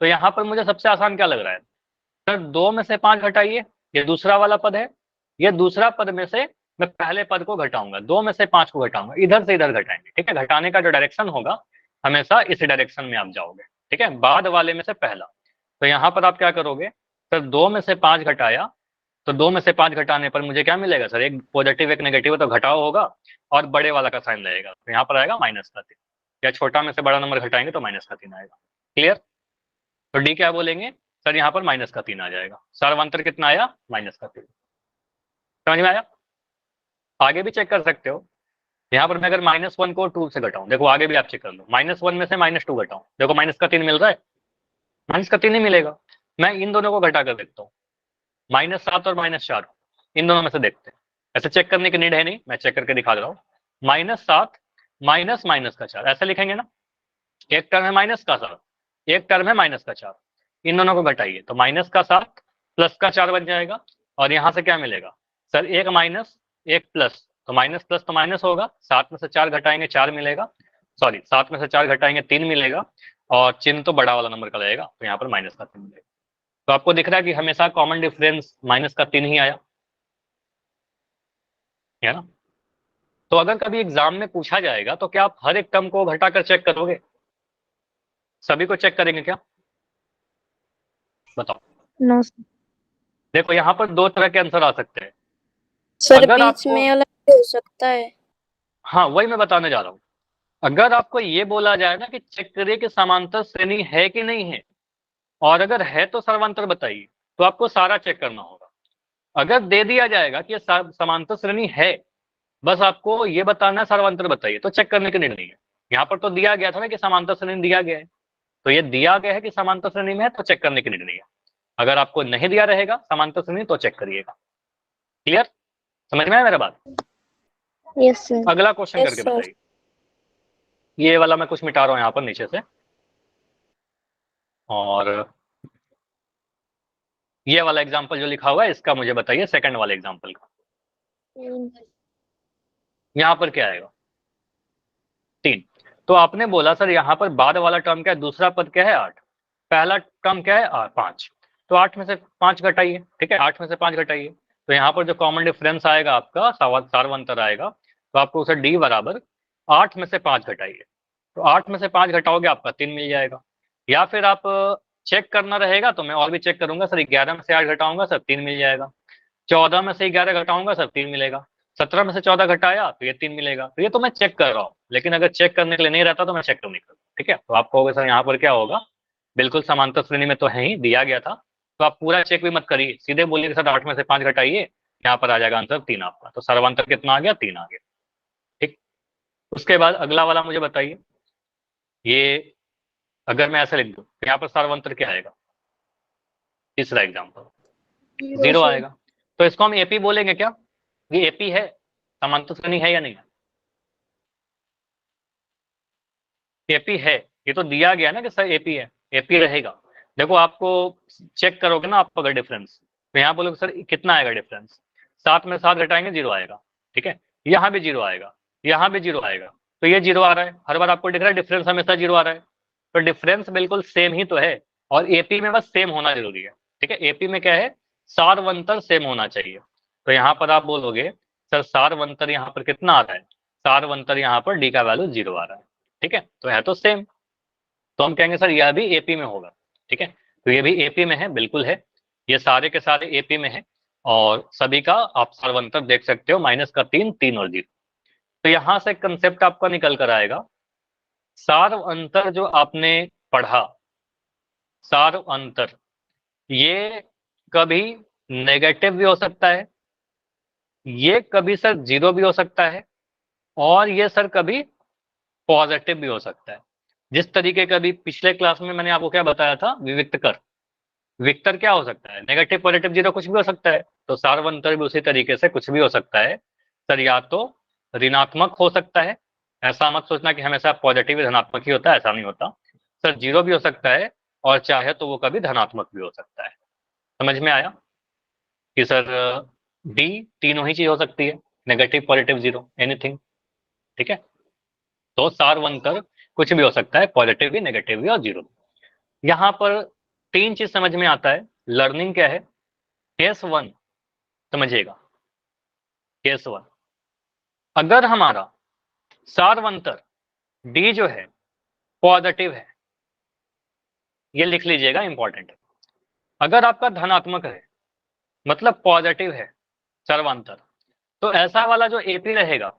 तो यहाँ पर मुझे सबसे आसान क्या लग रहा है सर, 2 में से 5 घटाइए, ये दूसरा वाला पद है, ये दूसरा पद में से मैं पहले पद को घटाऊंगा, 2 में से 5 को घटाऊंगा, इधर से इधर घटाएंगे। ठीक है, घटाने का जो डायरेक्शन होगा हमेशा इस डायरेक्शन में आप जाओगे। ठीक है, बाद वाले में से पहला। तो यहाँ पर आप क्या करोगे सर, 2 में से 5 घटाया, तो 2 में से 5 घटाने पर मुझे क्या मिलेगा सर, एक पॉजिटिव एक नेगेटिव, तो घटाओ होगा और बड़े वाला का साइन लगेगा, तो यहाँ पर आएगा -3, या छोटा में से बड़ा नंबर घटाएंगे तो -3 आएगा। क्लियर, तो डी क्या बोलेंगे सर, यहाँ पर -3 आ जाएगा। सार्वंतर कितना आया, -3। समझ में आया, आगे भी चेक कर सकते हो। यहाँ पर मैं अगर -1 को 2 से घटाऊं, देखो आगे भी आप चेक कर लो, -1 में से -2 घटाऊं, देखो -3 मिल रहा है, -3 ही मिलेगा। मैं इन दोनों को घटा कर देखता हूँ, -7 और -4, इन दोनों में से देखते हैं। ऐसे चेक करने की नीड है नहीं, मैं चेक करके दिखा रहा हूँ। -7 माइनस माइनस का 4, ऐसे लिखेंगे ना, एक टर्म है माइनस का 7, एक टर्म है -4, इन दोनों को घटाइए तो -7 प्लस का 4 बन जाएगा। और यहाँ से क्या मिलेगा सर, एक माइनस एक प्लस, तो माइनस प्लस तो माइनस होगा, 7 में से 4 घटाएंगे 4 मिलेगा, सॉरी 7 में से 4 घटाएंगे 3 मिलेगा, और चिन्ह तो बड़ा वाला नंबर का रहेगा, तो यहाँ पर -3 मिलेगा। तो आपको दिख रहा है कि हमेशा कॉमन डिफरेंस -3 ही आया है ना। तो अगर कभी एग्जाम में पूछा जाएगा तो क्या आप हर एक टर्म को घटाकर चेक करोगे, सभी को चेक करेंगे क्या, बताओ। नो देखो यहाँ पर 2 तरह के आंसर आ सकते हैं सर, अगर बीच आपको, में अलग हो सकता है। हाँ वही मैं बताने जा रहा हूँ। अगर आपको ये बोला जाए ना कि चेक करिए कि समांतर श्रेणी है कि नहीं है, और अगर है तो सर्वांतर बताइए, तो आपको सारा चेक करना होगा। अगर दे दिया जाएगा कि ये समांतर श्रेणी है, बस आपको ये बताना है सर्वांतर बताइए, तो चेक करने की नीड नहीं है। यहाँ पर तो दिया गया था ना कि समांतर श्रेणी दिया गया है, तो ये दिया गया है कि समांतर श्रेणी में है तो चेक करने की नीड नहीं है। अगर आपको नहीं दिया रहेगा समांतर श्रेणी तो चेक करिएगा। क्लियर, समझ में आया मेरा बात? Yes sir. अगला क्वेश्चन करके बताइए। ये वाला मैं कुछ मिटा रहा हूँ यहाँ पर नीचे से, और ये वाला एग्जाम्पल जो लिखा हुआ है इसका मुझे बताइए, सेकंड वाले एग्जाम्पल का। यहाँ पर क्या आएगा? 3। तो आपने बोला सर यहाँ पर बाद वाला टर्म क्या है, दूसरा पद क्या है 8, पहला टर्म क्या है 5, तो 8 में से 5 घटाइए। ठीक है, 8 में से 5 घटाइए, तो यहाँ पर जो कॉमन डिफरेंस आएगा आपका सार्वंतर आएगा, तो आपको उसे डी बराबर 8 में से 5 घटाइए, तो 8 में से 5 घटाओगे आपका 3 मिल जाएगा। या फिर आप चेक करना रहेगा तो मैं और भी चेक करूंगा सर, 11 में से 8 घटाऊंगा सर 3 मिल जाएगा, 14 में से 11 घटाऊंगा सर 3 मिलेगा, 17 में से 14 घटाया तो ये 3 मिलेगा। तो ये तो मैं चेक कर रहा हूँ, लेकिन अगर चेक करने के लिए नहीं रहता तो मैं चेक तो नहीं करता। ठीक है, तो आप कहोगे सर यहाँ पर क्या होगा, बिल्कुल समांतर श्रेणी में तो है ही, दिया गया था, तो आप पूरा चेक भी मत करिए, सीधे बोलिए सर 8 में से 5 घटाइए, यहाँ पर आ जाएगा आंसर 3 आपका, तो सर्वांतर कितना आ गया, 3 आ गया। ठीक, उसके बाद अगला वाला मुझे बताइए, ये अगर मैं ऐसे लिख दूं तो यहाँ पर सर्वांतर क्या आएगा, तीसरा एग्जाम्पल 0 आएगा, तो इसको हम एपी बोलेंगे क्या, ये एपी है, समांतर श्रेणी है या नहीं है? एपी है, ये तो दिया गया ना कि सर एपी है, एपी रहेगा। देखो आपको चेक करोगे ना आप अगर डिफरेंस, तो यहाँ बोलोगे सर कितना आएगा डिफरेंस, 7 में 7 घटाएंगे 0 आएगा। ठीक है, यहाँ भी 0 आएगा, यहाँ भी 0 आएगा, तो ये 0 आ रहा है, हर बार आपको दिख रहा है डिफरेंस हमेशा 0 आ रहा है, तो डिफरेंस बिल्कुल सेम ही तो है, और एपी में बस सेम होना जरूरी है। ठीक है, एपी में क्या है, सार्वंतर सेम होना चाहिए, तो यहाँ पर आप बोलोगे सर सार्वंतर यहाँ पर कितना आ रहा है, सार्वंतर यहाँ पर डी का वैल्यू 0 आ रहा है। ठीक है, तो है तो सेम, तो हम कहेंगे सर यह भी एपी में होगा। ठीक है, तो ये भी एपी में है, बिल्कुल है, ये सारे के सारे एपी में है, और सभी का आप सार्वंतर देख सकते हो, माइनस का 3, 3 और 0। तो यहां से कंसेप्ट आपका निकल कर आएगा, सार्वंतर जो आपने पढ़ा, सार्वंतर ये कभी नेगेटिव भी हो सकता है, ये कभी सर 0 भी हो सकता है, और ये सर कभी पॉजिटिव भी हो सकता है। जिस तरीके का भी पिछले क्लास में मैंने आपको क्या बताया था, विविक्त कर, विक्टर क्या हो सकता है, नेगेटिव पॉजिटिव 0 कुछ भी हो सकता है, तो सार्वंतर भी उसी तरीके से कुछ भी हो सकता है सर, या तो ऋणात्मक हो सकता है, ऐसा मत सोचना कि हमेशा पॉजिटिव ही धनात्मक ही होता है, ऐसा नहीं होता सर, 0 भी हो सकता है, और चाहे तो वो कभी धनात्मक भी हो सकता है। समझ में आया कि सर डी तीनों ही चीज हो सकती है, नेगेटिव पॉजिटिव 0 एनीथिंग। ठीक है, तो सार्वंतर कुछ भी हो सकता है, पॉजिटिव भी, नेगेटिव भी और 0 भी। यहाँ पर 3 चीज समझ में आता है, लर्निंग क्या है, केस 1 समझिएगा, केस 1 अगर हमारा सार्वंतर डी जो है पॉजिटिव है, ये लिख लीजिएगा, इंपॉर्टेंट है, अगर आपका धनात्मक है मतलब पॉजिटिव है सर्वांतर, तो ऐसा वाला जो एपी रहेगा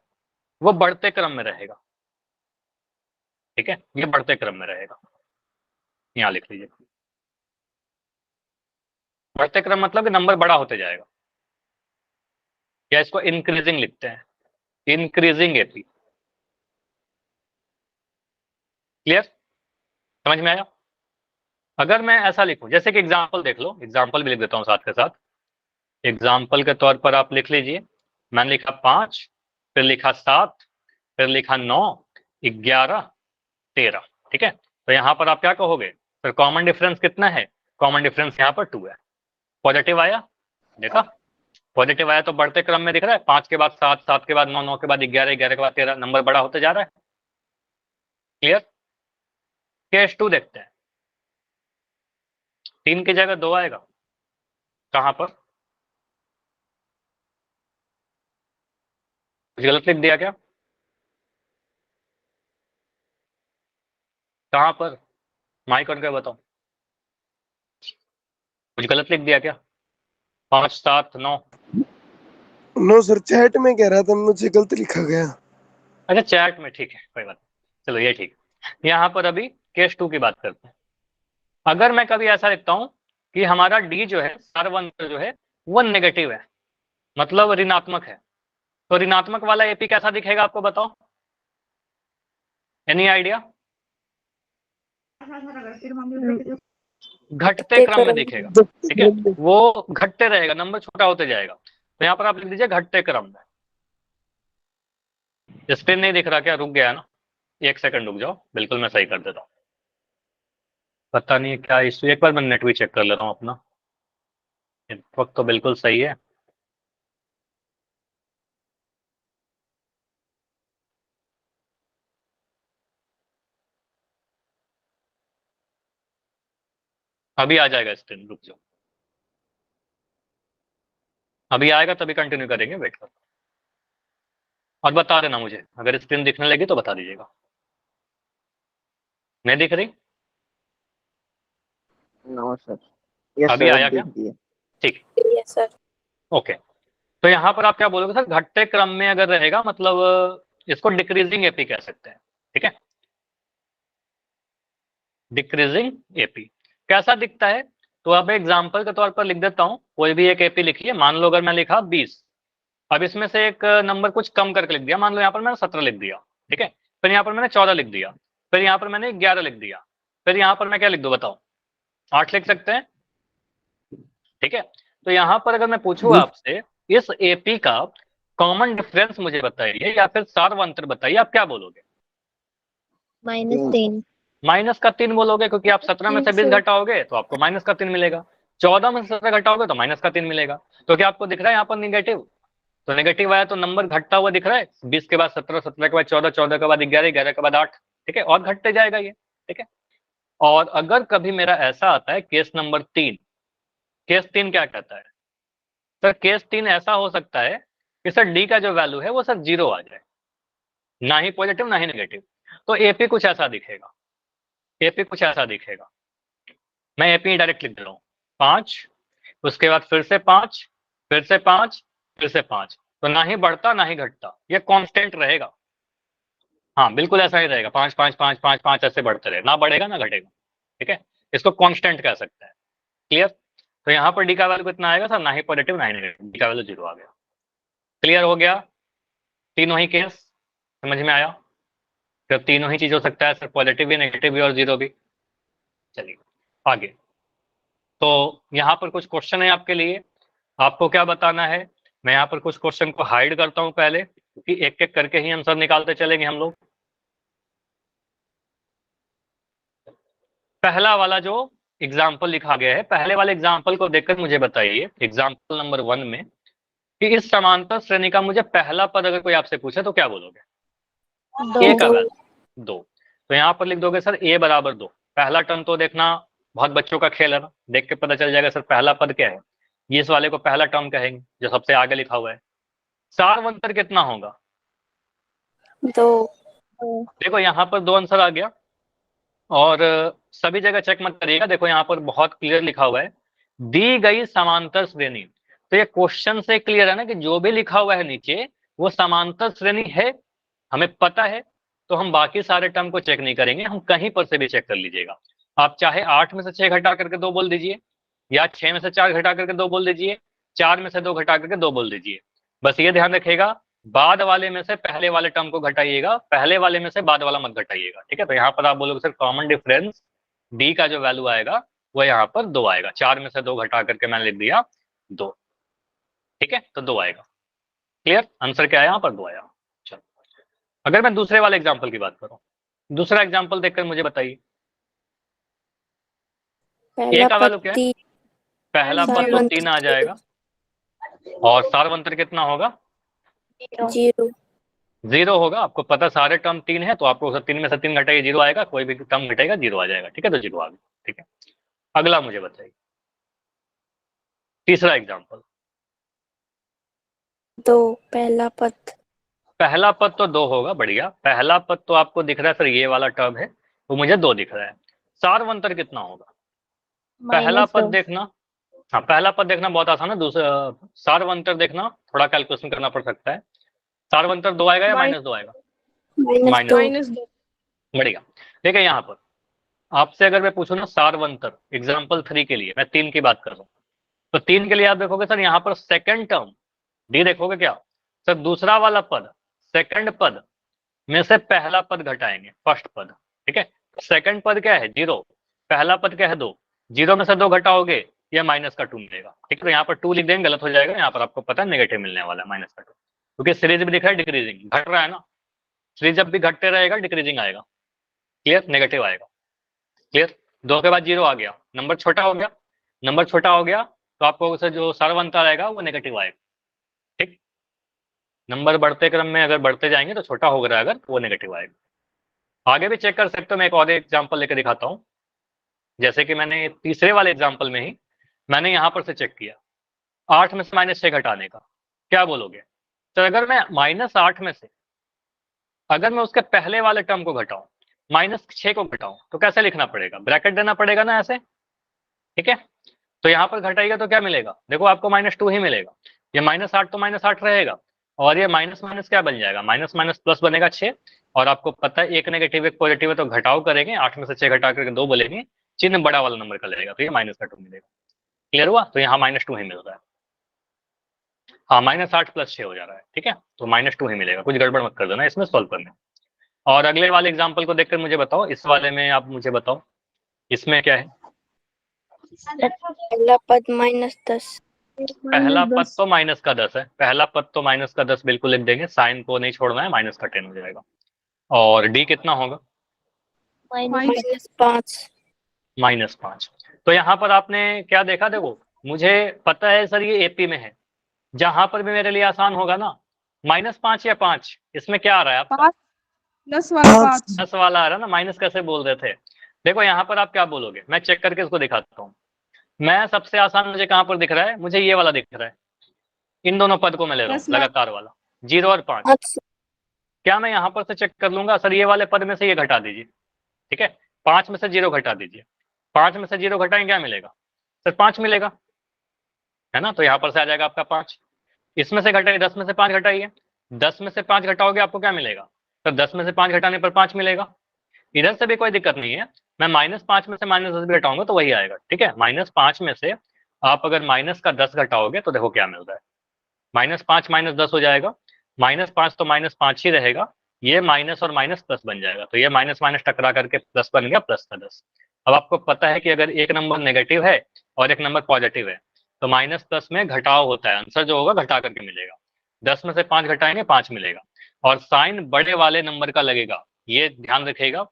वो बढ़ते क्रम में रहेगा। ठीक है, ये बढ़ते क्रम में रहेगा, यहां लिख लीजिए, बढ़ते क्रम मतलब कि नंबर बड़ा होते जाएगा, या इसको इंक्रीजिंग लिखते हैं, इंक्रीजिंग एपी। क्लियर, समझ में आया? अगर मैं ऐसा लिखूं, जैसे कि एग्जाम्पल देख लो, एग्जाम्पल भी लिख देता हूं साथ के साथ, एग्जाम्पल के तौर पर आप लिख लीजिए, मैंने लिखा 5, फिर लिखा 7, फिर लिखा 9, 11, 13। ठीक है, तो यहाँ पर आप क्या कहोगे, फिर कॉमन डिफरेंस कितना है, कॉमन डिफरेंस यहाँ पर 2 है, पॉजिटिव आया, देखा पॉजिटिव आया तो बढ़ते क्रम में दिख रहा है, 5 के बाद 7, 7 के बाद 9, 9 के बाद 11, 11 के बाद 13, नंबर बड़ा होते जा रहा है। क्लियर, केस 2 देखते हैं, 3 की जगह 2 आएगा, कहां पर, कुछ गलत लिख दिया क्या, कहां पर, माइक ऑन कर बताओ, कुछ गलत लिख दिया क्या, 5, 7, 9? नो सर, चैट में कह रहा था, मुझे गलत लिखा गया। अच्छा चैट में, ठीक है कोई बात, चलो ये ठीक है। यहाँ पर अभी केस 2 की बात करते हैं, अगर मैं कभी ऐसा लिखता हूं कि हमारा डी जो है सार्वंतर जो है वो नेगेटिव है, मतलब ऋणात्मक है, तो ऋणात्मक वाला एपी कैसा दिखेगा आपको बताओ, एनी आइडिया? घटते क्रम में दिखेगा, ठीक है, वो घटते रहेगा, नंबर छोटा होते जाएगा। तो यहाँ पर आप लिख दीजिए घटते क्रम में। स्क्रीन नहीं दिख रहा क्या? रुक गया ना? 1 सेकंड रुक जाओ, बिल्कुल मैं सही कर देता हूँ। पता नहीं क्या इशू, एक बार मैं नेट भी चेक कर लेता हूँ अपना। नेटवर्क तो बिल्कुल सही है। अभी आ जाएगा स्क्रीन, रुक जाओ, अभी आएगा तभी कंटिन्यू करेंगे, वेट कर। और बता देना मुझे, अगर स्क्रीन दिखने लगी तो बता दीजिएगा। नहीं दिख रही? No sir. यस अभी सर, आया क्या? ठीक, यस सर। ओके। तो यहाँ पर आप क्या बोलोगे सर? घटते क्रम में अगर रहेगा मतलब इसको डिक्रीजिंग एपी कह सकते हैं, ठीक है, डिक्रीजिंग एपी। कैसा दिखता है? तो अब एग्जांपल के तौर पर लिख देता हूं, कोई भी एक एपी लिखिए। मान लो अगर मैं लिखा 20, अब इसमें से एक नंबर कुछ कम करके लिख दिया, मान लो यहाँ पर मैंने 17 लिख दिया, ठीक है, फिर यहाँ पर मैंने 14 लिख दिया, फिर यहाँ पर मैंने 11 लिख दिया, फिर यहाँ पर मैं क्या लिख दूं बताओ? 8 लिख सकते हैं, ठीक है। तो यहाँ पर अगर मैं पूछूं आपसे इस एपी का कॉमन डिफरेंस मुझे बताइए या फिर सार्वंतर बताइए, आप क्या बोलोगे? -3। -3 बोलोगे, क्योंकि आप 17 में से 20 घटाओगे तो आपको -3 मिलेगा, 14 में से 17 घटाओगे तो -3 मिलेगा। तो क्या आपको दिख रहा है यहाँ पर निगेटिव? तो नेगेटिव आया तो नंबर घटता हुआ दिख रहा है, 20 के बाद 17, 17 के बाद 14, 14 के बाद 11, 11 के बाद 8, ठीक है, और घटते जाएगा ये, ठीक है। और अगर कभी मेरा ऐसा आता है केस नंबर 3, केस 3 क्या कहता है सर? केस 3 ऐसा हो सकता है कि सर डी का जो वैल्यू है वो सर 0 आ जाए, ना ही पॉजिटिव ना ही नेगेटिव। तो एपी कुछ ऐसा दिखेगा, एपी कुछ ऐसा दिखेगा। मैं एपी डायरेक्ट लिख दे रहा हूँ, 5, उसके बाद फिर से 5, फिर से 5, फिर से 5, तो ना ही बढ़ता ना ही घटता, ये कांस्टेंट रहेगा। हाँ बिल्कुल ऐसा ही रहेगा, 5 5 5 5 5 ऐसे बढ़ते रहे, ना बढ़ेगा ना घटेगा, ठीक है, इसको कांस्टेंट कह सकते हैं। क्लियर? तो यहाँ पर डी का वैल्यू कितना आएगा सर? ना ही पॉजिटिव ना ही नेगेटिव, डी का वैल्यू 0 आ गया। क्लियर हो गया? तीनों ही केस समझ में आया? फिर तीनों ही चीज हो सकता है सर, पॉजिटिव भी, नेगेटिव भी और 0 भी। चलिए आगे। तो यहाँ पर कुछ क्वेश्चन है आपके लिए, आपको क्या बताना है? मैं यहाँ पर कुछ क्वेश्चन को हाइड करता हूँ पहले, क्योंकि एक एक करके ही आंसर निकालते चलेंगे हम लोग। पहला वाला जो एग्जाम्पल लिखा गया है, पहले वाले एग्जाम्पल को देखकर मुझे बताइए, एग्जाम्पल नंबर 1 में, कि इस समांतर श्रेणी का मुझे पहला पद अगर कोई आपसे पूछे तो क्या बोलोगे? ए का वैल्यू 2। तो यहाँ पर लिख दोगे सर ए बराबर 2। पहला टर्म तो देखना बहुत बच्चों का खेल है ना, देख के पता चल जाएगा सर पहला पद क्या है। ये इस वाले को पहला टर्म कहेंगे जो सबसे आगे लिखा हुआ है। सार्वंतर कितना होगा? 2। देखो यहाँ पर 2 आंसर आ गया, और सभी जगह चेक मत करिएगा, देखो यहाँ पर बहुत क्लियर लिखा हुआ है, दी गई समांतर श्रेणी। तो ये क्वेश्चन से क्लियर है ना कि जो भी लिखा हुआ है नीचे वो समांतर श्रेणी है, हमें पता है। तो हम बाकी सारे टर्म को चेक नहीं करेंगे, हम कहीं पर से भी चेक कर लीजिएगा। आप चाहे 8 में से 6 घटा करके 2 बोल दीजिए, या 6 में से 4 घटा करके 2 बोल दीजिए, 4 में से 2 घटा करके 2 बोल दीजिए। बस ये ध्यान रखिएगा, बाद वाले में से पहले वाले टर्म को घटाइएगा, पहले वाले में से बाद वाला मत घटाइएगा, ठीक है। तो यहाँ पर आप बोलोगे सर कॉमन डिफरेंस डी का जो वैल्यू आएगा वो यहाँ पर 2 आएगा। 4 में से 2 घटा करके मैंने लिख दिया 2, ठीक है, तो 2 आएगा। क्लियर? आंसर क्या है यहाँ पर? 2 आया। चलो अगर मैं दूसरे वाले एग्जाम्पल की बात करूं, दूसरा एग्जाम्पल देखकर मुझे बताइए ए का वैल्यू क्या है? पहला पद तो 3 आ जाएगा, और सार्वंतर कितना होगा? 0 होगा। आपको पता सारे टर्म 3 है, तो आपको 3 में से 3 घटाइए 0 आएगा, कोई भी टर्म घटेगा 0 आ जाएगा, ठीक है, तो 0 आ गया, ठीक है। अगला मुझे बताइए तीसरा एग्जाम्पल। 2 पहला पद। पहला पद तो 2 होगा, बढ़िया। पहला पद तो आपको दिख रहा है सर, ये वाला टर्म है, तो मुझे 2 दिख रहा है। सार्वंतर कितना होगा? पहला पद देखना, हाँ पहला पद देखना बहुत आसान है, दूसरा सार्वंतर देखना थोड़ा कैलकुलेशन करना पड़ सकता है। सार्वंतर 2 आएगा या -2 आएगा? -2। बढ़िया। देखिए यहाँ पर आपसे अगर मैं पूछूं ना सार्वंतर एग्जाम्पल 3 के लिए, मैं 3 की बात कर रहा हूँ, तो 3 के लिए आप देखोगे सर यहाँ पर सेकंड टर्म डी देखोगे क्या सर? दूसरा वाला पद, सेकंड पद में से पहला पद घटाएंगे, फर्स्ट पद, ठीक है। सेकंड पद क्या है, 0, पहला पद क्या है 2, 0 में से 2 घटाओगे ये माइनस का 2 मिलेगा, ठीक है। तो यहाँ पर 2 लिख देंगे, गलत हो जाएगा, यहाँ पर आपको पता है नेगेटिव मिलने वाला है माइनस का 2, क्योंकि सीरीज भी दिख रहा है डिक्रीजिंग, घट रहा है ना, सीरीज जब भी घटते रहेगा डिक्रीजिंग आएगा, क्लियर, नेगेटिव आएगा, क्लियर। 2 के बाद 0 आ गया, नंबर छोटा हो गया, नंबर छोटा हो गया तो आपको उसे जो सारवंतर आएगा वो नेगेटिव आएगा, ठीक। नंबर बढ़ते क्रम में अगर बढ़ते जाएंगे तो छोटा हो रहा है अगर, वो नेगेटिव आएगा। आगे भी चेक कर सकते हो, मैं एक और एग्जांपल लेकर दिखाता हूँ। जैसे कि मैंने तीसरे वाले एग्जांपल में ही मैंने यहाँ पर से चेक किया 8 में से -6 घटाने का, क्या बोलोगे। तो अगर मैं -8 में से अगर मैं उसके पहले वाले टर्म को घटाऊं, -6 को घटाऊं, तो कैसे लिखना पड़ेगा, ब्रैकेट देना पड़ेगा ना ऐसे, ठीक है। तो यहाँ पर घटाइएगा तो क्या मिलेगा, देखो आपको -2 ही मिलेगा, ये -8 तो -8 रहेगा, और ये माइनस माइनस क्या बन जाएगा, माइनस माइनस प्लस बनेगा 6, और आपको पता है एक नेगेटिव एक पॉजिटिव है तो घटाव करेंगे, 8 में से 6 घटा करके 2 बोलेंगे, चिन्ह बड़ा वाला नंबर का लगेगा, तो ये -2 मिलेगा, क्लियर हुआ। तो यहाँ -2 ही मिल रहा है, हाँ, -8 + 6 हो जा रहा है, ठीक है। तो -2 ही मिलेगा, कुछ गड़बड़ मत कर देना इसमें सॉल्व करने। और अगले वाले एग्जाम्पल को देखकर मुझे बताओ, इस वाले में आप मुझे बताओ इसमें क्या है। पहला पद -10, पहला पद तो माइनस का 10 है, पहला पद तो माइनस का 10 बिल्कुल लिख देंगे, साइन को नहीं छोड़ना है, माइनस का 10 हो जाएगा। और डी कितना होगा, -5, -5। तो यहाँ पर आपने क्या देखा, देखो मुझे पता है सर ये एपी में है, जहां पर भी मेरे लिए आसान होगा ना, -5 या 5, इसमें क्या आ रहा है आपका, 10 वाला 5। 10 वाला आ रहा है ना, माइनस कैसे बोल रहे थे। देखो यहाँ पर आप क्या बोलोगे, मैं चेक करके इसको दिखाता हूँ। मैं सबसे आसान मुझे कहाँ पर दिख रहा है, मुझे ये वाला दिख रहा है, इन दोनों पद को मैं ले रहा हूँ लगातार वाला, 0 और 5। क्या मैं यहाँ पर से चेक कर लूंगा, सर ये वाले पद में से ये घटा दीजिए, ठीक है, 5 में से 0 घटा दीजिए, 5 में से 0 घटाएं क्या मिलेगा, सर 5 मिलेगा, है ना। तो यहाँ पर से आ जाएगा आपका 5, इसमें से घटाइए, 10 में से 5 घटाइए, 10 में से 5 घटाओगे आपको क्या मिलेगा, तो 10 में से 5 घटाने पर 5 मिलेगा। इधर से भी कोई दिक्कत नहीं है, मैं -5 में से -10 भी घटाऊंगा तो वही आएगा, ठीक है। -5 में से आप अगर माइनस का 10 घटाओगे तो देखो क्या मिल रहा है, -5 -10 हो जाएगा, -5 तो -5 ही रहेगा, ये माइनस और माइनस प्लस बन जाएगा, तो ये माइनस माइनस टकरा करके प्लस बन गया, प्लस का 10। अब आपको पता है कि अगर एक नंबर नेगेटिव है और एक नंबर पॉजिटिव है तो माइनस प्लस में घटाव होता है, आंसर जो होगा घटा करके मिलेगा, 10 में से 5 घटाएंगे 5 मिलेगा, और साइन बड़े वाले नंबर का लगेगा, ये ध्यान रखिएगा,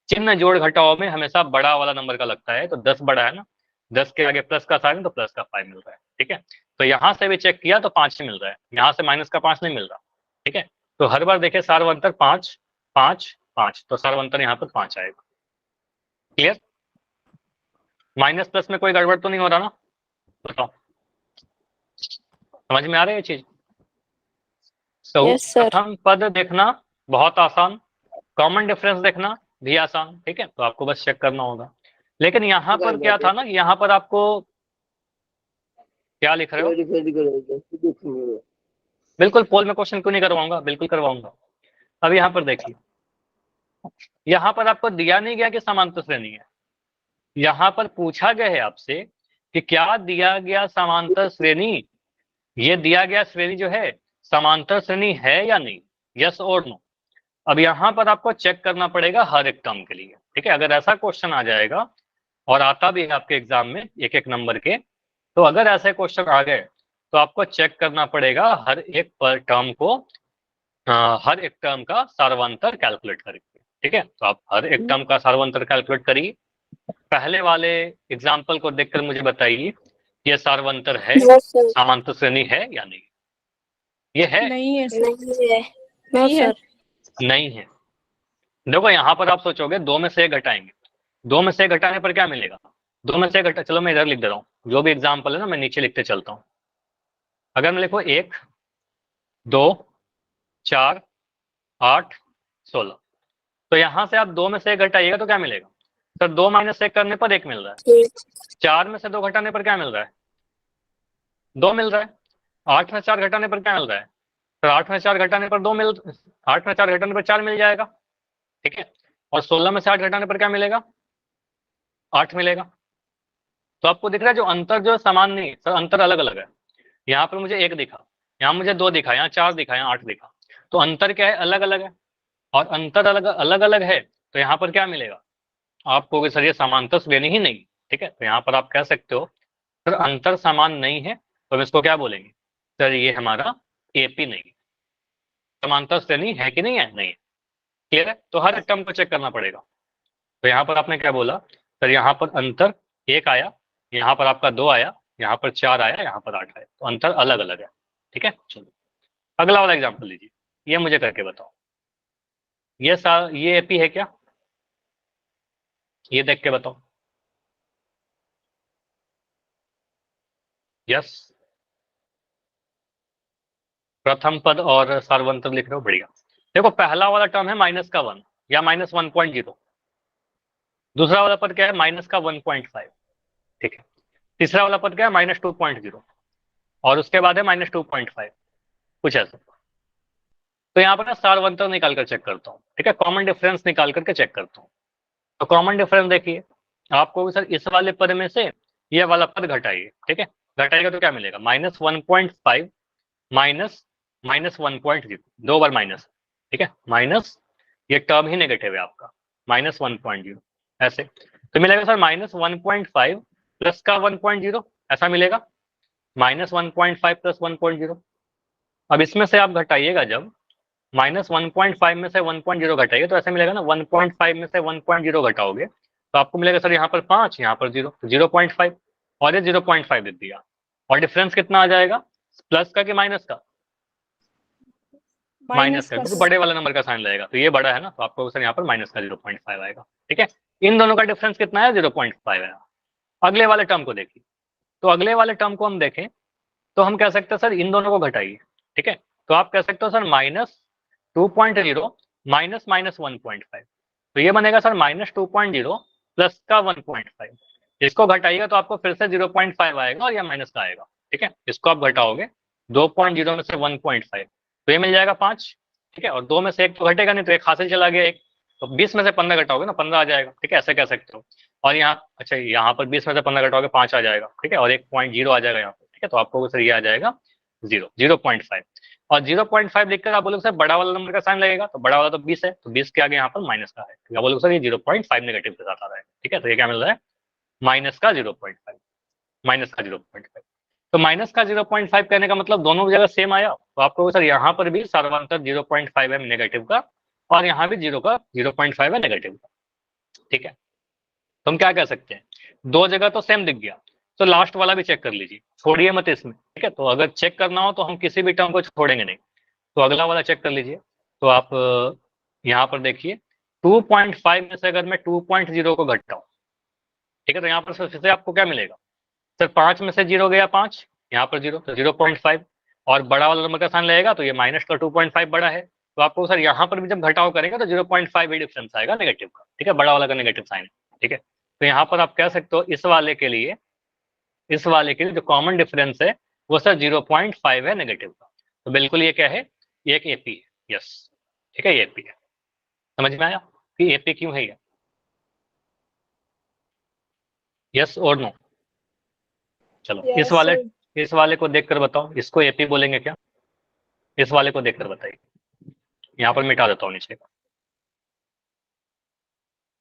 चिन्ह जोड़ घटाओ में हमेशा बड़ा वाला नंबर का लगता है, तो 10 बड़ा है ना, 10 के आगे प्लस का साइन तो प्लस का 5 मिल रहा है, ठीक है। तो यहाँ से भी चेक किया तो 5 ही मिल रहा है, यहाँ से माइनस का 5 नहीं मिल रहा, ठीक है। तो हर बार देखे सार्वंतर 5 5 5, तो सार्वंतर यहाँ पर 5 आएगा, क्लियर। माइनस प्लस में कोई गड़बड़ तो नहीं हो रहा ना, बताओ, समझ में आ रही है चीज। तो Yes, sir. प्रथम पद देखना बहुत आसान, कॉमन डिफरेंस देखना भी आसान, ठीक है। तो आपको बस चेक करना होगा, लेकिन यहाँ पर क्या था ना, यहाँ पर आपको क्या लिख रहे हो, बिल्कुल पोल में क्वेश्चन क्यों नहीं करवाऊंगा, बिल्कुल करवाऊंगा। अब यहाँ पर देखिए, यहाँ पर आपको दिया नहीं गया कि समांतर श्रेणी है, यहाँ पर पूछा गया है आपसे कि क्या दिया गया समांतर श्रेणी, ये दिया गया श्रेणी जो है समांतर श्रेणी है या नहीं, यस और नो। अब यहाँ पर आपको चेक करना पड़ेगा हर एक टर्म के लिए, ठीक है। अगर ऐसा क्वेश्चन आ जाएगा, और आता भी है आपके एग्जाम में एक एक नंबर के, तो अगर ऐसे क्वेश्चन आ गए तो आपको चेक करना पड़ेगा हर एक पर टर्म को, हर एक टर्म का सार्वंतर कैलकुलेट करके, ठीक है। तो आप हर एक टर्म का सार्वंतर कैलकुलेट करिए। पहले वाले एग्जाम्पल को देखकर मुझे बताइए ये सार्वंतर है, Yes, sir. समांतर श्रेणी है या नहीं, ये है नहीं है सर। नहीं है, नो नहीं है। सर। नहीं है। देखो यहाँ पर आप सोचोगे 2 में से 1 घटाएंगे, 2 में से 1 घटाने पर क्या मिलेगा, 2 में से 1 घटा, चलो मैं इधर लिख दे रहा हूँ, जो भी एग्जाम्पल है ना मैं नीचे लिखते चलता हूँ। अगर मैं लिखो 1 2 4 8 16, तो यहाँ से आप 2 में से 1 घटाइएगा तो क्या मिलेगा, सर 2 - 1 करने पर 1 मिल रहा है, 4 में से 2 घटाने पर क्या मिल रहा है, 2 मिल रहा है, 8 में 4 घटाने पर क्या मिल रहा है, सर 8 में 4 घटाने पर 2 मिल, 8 में 4 घटाने पर 4 मिल जाएगा, ठीक है। और 16 में से 8 घटाने पर क्या मिलेगा, 8 मिलेगा। तो आपको दिख रहा है जो अंतर जो समान नहीं, सर अंतर अलग अलग है, यहाँ पर मुझे 1 दिखा, यहाँ मुझे 2 दिखा, यहाँ 4 दिखा, यहाँ 8 दिखा, तो अंतर क्या है, अलग अलग है, और अंतर अलग अलग अलग है, तो यहाँ पर क्या मिलेगा आपको कि सर ये समांतर श्रेणी ही नहीं, ठीक है। तो यहाँ पर आप कह सकते हो सर अंतर समान नहीं है, तो हम इसको क्या बोलेंगे, सर ये हमारा एपी नहीं है। समांतर श्रेणी है कि नहीं है, नहीं है। क्लियर है। तो हर टर्म को चेक करना पड़ेगा। तो यहाँ पर आपने क्या बोला, सर यहाँ पर अंतर 1 आया, यहाँ पर आपका 2 आया, यहाँ पर 4 आया, यहाँ पर 8 आया, तो अंतर अलग अलग है, ठीक है। चलो अगला वाला एग्जाम्पल लीजिए, ये मुझे करके बताओ, ये एपी है क्या, ये देख के बताओ। यस, प्रथम पद और सार्वंतर लिख रहे हो, बढ़िया। देखो पहला वाला टर्म है -1 या -1.0, दूसरा वाला पद क्या है -1.5, ठीक है। तीसरा वाला पद क्या है -2.0, और उसके बाद है -2.5, कुछ ऐसा। तो यहाँ पर ना सार्वंतर निकाल कर चेक करता हूँ, ठीक है, कॉमन डिफरेंस निकाल करके चेक करता हूँ। तो कॉमन डिफरेंस देखिए, आपको भी सर इस वाले पद में से ये वाला पद घटाइए, ठीक है। घटाएगा तो क्या मिलेगा, -1.5 माइनस -1.0, 2 बार माइनस, ठीक है, माइनस ये टर्म ही नेगेटिव है आपका, -1.0 ऐसे। तो मिलेगा सर -1.5 प्लस का 1.0, ऐसा मिलेगा, -1.5 प्लस 1.0। अब इसमें से आप घटाइएगा जब, -1.5 में से 1.0 घटाइए तो ऐसे मिलेगा ना, 1.5 में से 1.0 घटाओगे तो आपको मिलेगा सर यहाँ पर 5, यहाँ पर 0, 0.5, और ये 0.5 दे दिया। और डिफरेंस कितना आ जाएगा, प्लस का कि माइनस का, माइनस का, क्योंकि बड़े वाला नंबर का साइन लगेगा, तो ये बड़ा है ना, तो आपको सर यहाँ पर माइनस का 0.5 आएगा, ठीक है। इन दोनों का डिफरेंस कितना है, 0.5 है। अगले वाले टर्म को देखिए, तो अगले वाले टर्म को हम देखें तो हम कह सकते हैं सर इन दोनों को घटाइए, ठीक है। तो आप कह सकते हो सर -2.0 माइनस -1.5, तो ये बनेगा सर -2.0 प्लस का 1.5। इसको घटाइएगा तो आपको फिर से 0.5 आएगा और यह माइनस का आएगा, ठीक है। इसको आप घटाओगे 2.0 में से 1.5, तो ये मिल जाएगा 5, ठीक है। और 2 में से 1 तो घटेगा नहीं, तो एक हासिल चला गया एक, तो 20 में से 15 घटाओगे ना 15 आ जाएगा, ठीक है, ऐसे कह सकते हो। और यहाँ अच्छा यहाँ पर 20 में से 15 घटाओगे 5 आ जाएगा, ठीक है, और 1.0 आ जाएगा यहाँ पर, ठीक है। तो आपको सर ये आ जाएगा 0.5, और 0.5 लिखकर आप बोलोगे सर बड़ा वाला नंबर का साइन लगेगा, तो बड़ा वाला तो 20 है, तो 20 के आगे यहाँ पर माइनस का है, तो आप बोलोगे सर ये 0.5 नेगेटिव के साथ आ रहा है, ठीक है। तो ये क्या मिल रहा है, माइनस का 0.5, माइनस का 0.5। तो माइनस का 0.5 कहने का मतलब दोनों जगह सेम आया, तो आपको सर यहाँ पर भी सर्वांतर 0.5 है नेगेटिव का, और यहाँ भी 0.5 है नेगेटिव का, ठीक है। तो हम क्या कह सकते हैं, दो जगह तो सेम दिख गया, तो लास्ट वाला भी चेक कर लीजिए, छोड़िए मत इसमें, ठीक है। तो अगर चेक करना हो तो हम किसी भी टर्म को छोड़ेंगे नहीं, तो अगला वाला चेक कर लीजिए। तो आप यहाँ पर देखिए 2.5 में से अगर मैं 2.0 को घटाऊं, ठीक है, तो यहाँ पर फिर से आपको क्या मिलेगा, सर 5 में से 0 गया 5, यहाँ पर 0, तो 0.5, और बड़ा वाला नंबर का साइन लगेगा तो ये माइनस का 2.5 बड़ा है, तो आपको सर यहाँ पर भी जब घटाव करेंगे तो 0.5 ही डिफरेंस आएगा नेगेटिव का, ठीक है, बड़ा वाला का नेगेटिव साइन है, ठीक है। तो यहाँ पर आप कह सकते हो इस वाले के लिए जो कॉमन डिफरेंस है वो सर 0.5 है नेगेटिव का, तो बिल्कुल ये क्या है, ये एक एपी है, यस, ठीक है, ये एपी है। समझ में आया कि एपी क्यों है ये, यस और नो। चलो इस वाले को देखकर बताओ, इसको एपी बोलेंगे क्या, इस वाले को देखकर बताइए, यहाँ पर मिटा देता हूँ नीचे का,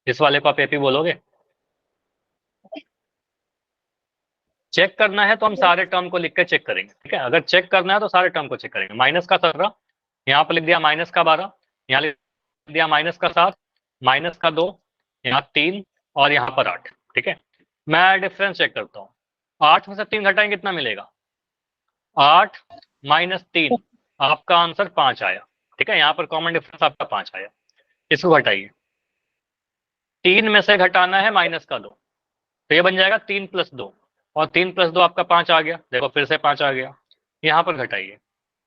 इस वाले को आप एपी बोलोगे। चेक करना है तो हम सारे टर्म को लिख के चेक करेंगे, ठीक है, अगर चेक करना है तो सारे टर्म को चेक करेंगे। माइनस का 17, यहाँ पर लिख दिया माइनस का 12, यहाँ लिख दिया माइनस का 7, माइनस का 2, यहाँ 3, और यहाँ पर 8, ठीक है। मैं डिफरेंस चेक करता हूँ, 8 में से 3 घटाएंगे कितना मिलेगा, 8 माइनस 3, आपका आंसर 5 आया, ठीक है। यहाँ पर कॉमन डिफरेंस आपका 5 आया, इसको घटाइए, 3 में से घटाना है माइनस का 2, तो ये बन जाएगा 3 + 2, और 3 + 2 आपका 5 आ गया, देखो फिर से 5 आ गया। यहाँ पर घटाइए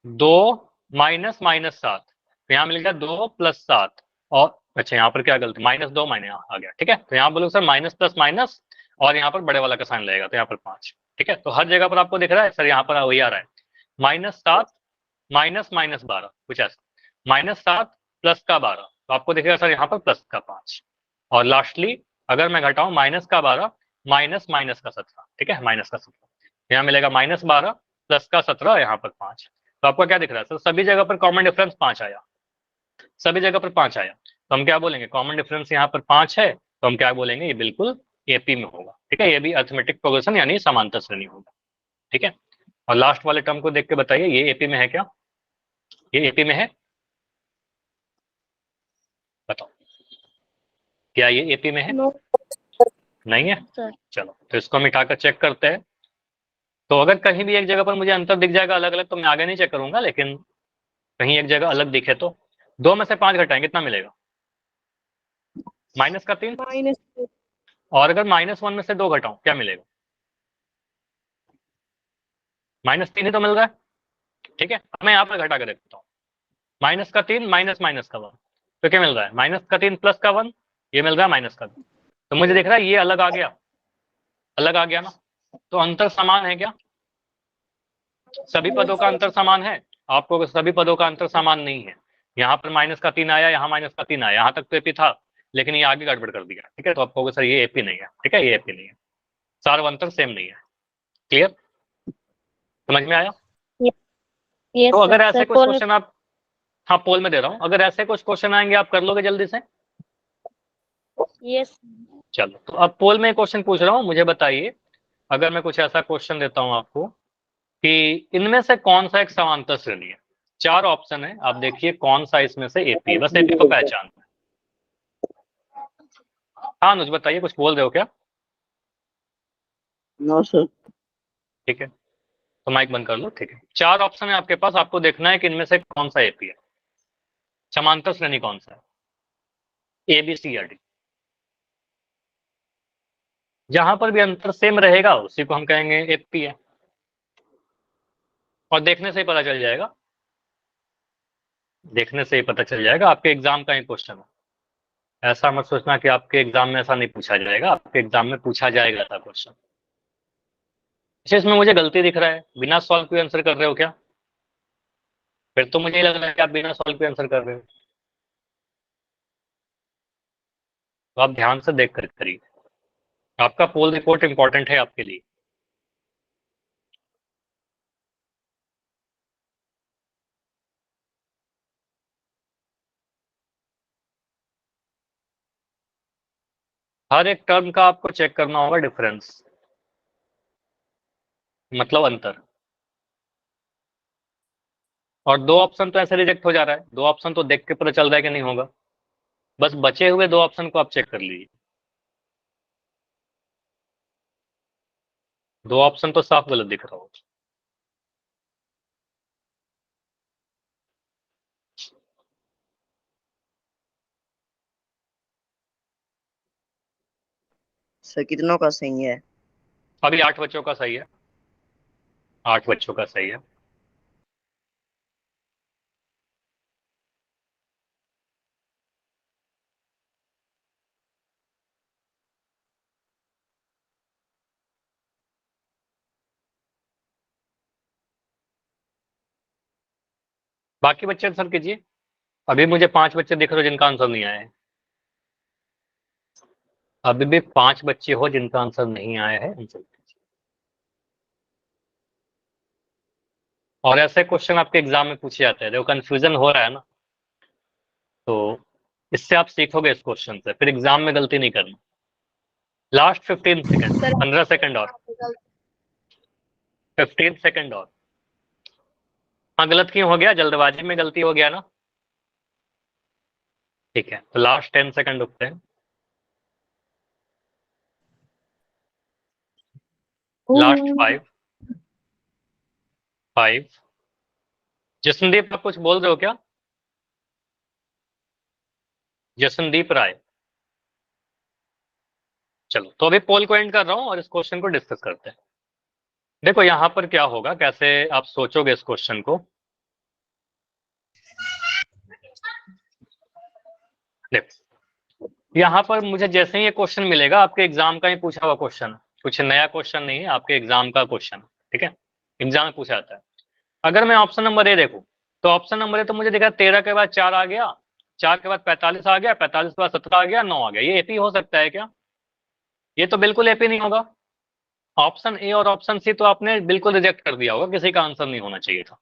2 माइनस -7, तो यहाँ मिल गया 2 + 7, और अच्छा यहाँ पर क्या गलती, -2 माइनस आ गया, ठीक है। तो यहाँ बोलोगे सर माइनस प्लस माइनस, और यहाँ पर बड़े वाला का साइन लगेगा, तो यहाँ पर 5, ठीक है। तो हर जगह पर आपको दिख रहा है सर, यहाँ पर वही आ रहा है, -7 माइनस -12, कुछ ऐसा, -7 प्लस का 12, तो आपको दिखेगा सर यहाँ पर प्लस का 5, और लास्टली अगर मैं घटाऊं माइनस का 12 माइनस माइनस का 17, ठीक है, माइनस का 17, यहाँ मिलेगा -12 प्लस का 17, यहाँ पर 5, तो आपको क्या दिख रहा है सर, सभी जगह पर कॉमन डिफरेंस 5 आया, सभी जगह पर 5 आया, तो हम क्या बोलेंगे, कॉमन डिफरेंस यहाँ पर 5 है, तो हम क्या बोलेंगे, ये बिल्कुल एपी में होगा। ठीक है, ये भी अरिथमेटिक प्रोग्रेशन यानी समांतर श्रेणी होगा। ठीक है, और लास्ट वाले टर्म को देख के बताइए, ये एपी में है क्या, ये एपी में है, बताओ क्या ये एपी में है? नो नहीं है। सर। चलो तो इसको हम मिटाकर चेक करते हैं। तो अगर कहीं भी एक जगह पर मुझे अंतर दिख जाएगा अलग अलग, तो मैं आगे नहीं चेक करूंगा, लेकिन कहीं एक जगह अलग दिखे तो 2 में से 5 घटाएंगे कितना मिलेगा, -3। -2। और अगर -1 में से 2 घटाऊं क्या मिलेगा, -3 ही तो मिल रहा है। ठीक है, अब मैं यहाँ पर घटा कर देखता हूँ, -3 -1, तो क्या मिल रहा है, -3 +1, ये मिल रहा है -2। तो मुझे दिख रहा है ये अलग आ गया, अलग आ गया ना, तो अंतर समान है क्या, सभी पदों का अंतर समान है। आपको सभी पदों का अंतर समान नहीं है, यहाँ पर -3 आया, यहाँ -3 आया, यहाँ तक तो एपी था, लेकिन ये आगे गड़बड़ कर दिया। ठीक है, तो आपको सर ये एपी नहीं है। ठीक है, ये एपी नहीं है, सारे अंतर सेम नहीं है। क्लियर, समझ में आया? यस तो अगर सर। ऐसे सर कुछ पोल क्वेश्चन आप, हाँ पोल में दे रहा हूँ, अगर ऐसे कुछ क्वेश्चन आएंगे आप कर लोगे जल्दी से? यस चलो, तो अब पोल में क्वेश्चन पूछ रहा हूँ, मुझे बताइए, अगर मैं कुछ ऐसा क्वेश्चन देता हूँ आपको कि इनमें से कौन सा एक समांतर श्रेणी है, 4 ऑप्शन है, आप देखिए कौन सा इसमें से एपी है, बस एपी को पहचान। हाँ अनुज बताइए, कुछ बोल रहे हो क्या? No sir. ठीक है, तो माइक बंद कर लो। ठीक है, 4 ऑप्शन है आपके पास, आपको देखना है कि इनमें से कौन सा एपी है, समांतर श्रेणी कौन सा है, ए बी सी या डी। जहां पर भी अंतर सेम रहेगा उसी को हम कहेंगे एपी है, और देखने से ही पता चल जाएगा, देखने से ही पता चल जाएगा, आपके एग्जाम का ही क्वेश्चन है। ऐसा मत सोचना कि आपके एग्जाम में ऐसा नहीं पूछा जाएगा, आपके एग्जाम में पूछा जाएगा ऐसा क्वेश्चन। अच्छा, इसमें मुझे गलती दिख रहा है, बिना सॉल्व के आंसर कर रहे हो क्या? फिर तो मुझे लग रहा है कि आप बिना सॉल्व के आंसर कर रहे हो, तो आप ध्यान से देख कर करिए, आपका पोल रिपोर्ट इंपॉर्टेंट है आपके लिए। हर एक टर्म का आपको चेक करना होगा डिफरेंस, मतलब अंतर। और 2 ऑप्शन तो ऐसे रिजेक्ट हो जा रहा है, 2 ऑप्शन तो देख के पता चल रहा है कि नहीं होगा, बस बचे हुए 2 ऑप्शन को आप चेक कर लीजिए। 2 ऑप्शन तो साफ गलत दिख रहा होगा। सर कितनों का सही है? अभी 8 बच्चों का सही है, 8 बच्चों का सही है। बाकी बच्चे आंसर कीजिए, अभी मुझे 5 बच्चे दिख रहे हो जिनका आंसर नहीं आया है, अभी भी 5 बच्चे हो जिनका आंसर नहीं आया है, आंसर कीजिए। और ऐसे क्वेश्चन आपके एग्जाम में पूछे जाते हैं, देखो कंफ्यूजन हो रहा है ना, तो इससे आप सीखोगे इस क्वेश्चन से, फिर एग्जाम में गलती नहीं करनी। लास्ट 15 सेकंड, सर 15 सेकंड और, 15 सेकंड और। हाँ गलत क्यों हो गया, जल्दबाजी में गलती हो गया ना। ठीक है, तो लास्ट 10 सेकंड रुकते हैं, लास्ट 5 5। जसनदीप आप कुछ बोल रहे हो क्या, जसनदीप राय? चलो तो अभी पोल को एंड कर रहा हूं और इस क्वेश्चन को डिस्कस करते हैं। देखो यहां पर क्या होगा, कैसे आप सोचोगे इस क्वेश्चन को। देखो यहां पर मुझे जैसे ही ये क्वेश्चन मिलेगा, आपके एग्जाम का ही पूछा हुआ क्वेश्चन, कुछ नया क्वेश्चन नहीं है, आपके एग्जाम का क्वेश्चन। ठीक है, एग्जाम में पूछा जाता है। अगर मैं ऑप्शन नंबर ए देखूं, तो ऑप्शन नंबर ए तो मुझे दिखा 13 के बाद 4 आ गया, 4 के बाद 45 आ गया, 45 के बाद 17 आ गया, 9 आ गया, ये एपी हो सकता है क्या? ये तो बिल्कुल एपी नहीं होगा। ऑप्शन ए और ऑप्शन सी तो आपने बिल्कुल रिजेक्ट कर दिया होगा, किसी का आंसर नहीं होना चाहिए था,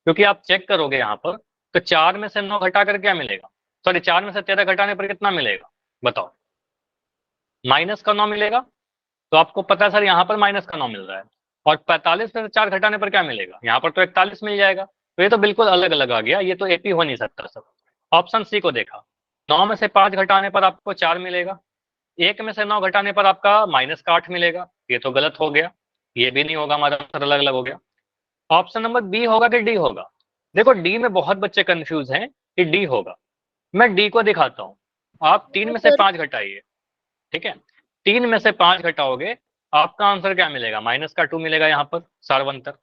क्योंकि आप चेक करोगे यहाँ पर, तो 4 में से 9 घटा कर क्या मिलेगा, सॉरी 4 में से 13 घटाने पर कितना मिलेगा बताओ? माइनस का 9 मिलेगा। तो आपको पता है सर यहाँ पर माइनस का 9 मिल रहा है, और 45 में से 4 घटाने पर क्या मिलेगा? यहाँ पर तो 41 मिल जाएगा। तो ये तो बिल्कुल अलग अलग आ गया, ये तो एपी हो नहीं सकता सर। ऑप्शन सी को देखा, 9 में से 5 घटाने पर आपको 4 मिलेगा, 1 में से 9 घटाने पर आपका माइनस का 8 मिलेगा, ये तो गलत हो गया, ये भी नहीं होगा, हमारा आंसर अलग अलग हो गया। ऑप्शन नंबर बी होगा कि डी होगा? देखो डी में बहुत बच्चे कंफ्यूज हैं कि डी होगा, मैं डी को दिखाता हूँ। आप 3 में से 5 घटाइए, ठीक है, 3 में से 5 घटाओगे, आपका आंसर क्या मिलेगा? माइनस का 2 मिलेगा यहाँ पर सारवंतर।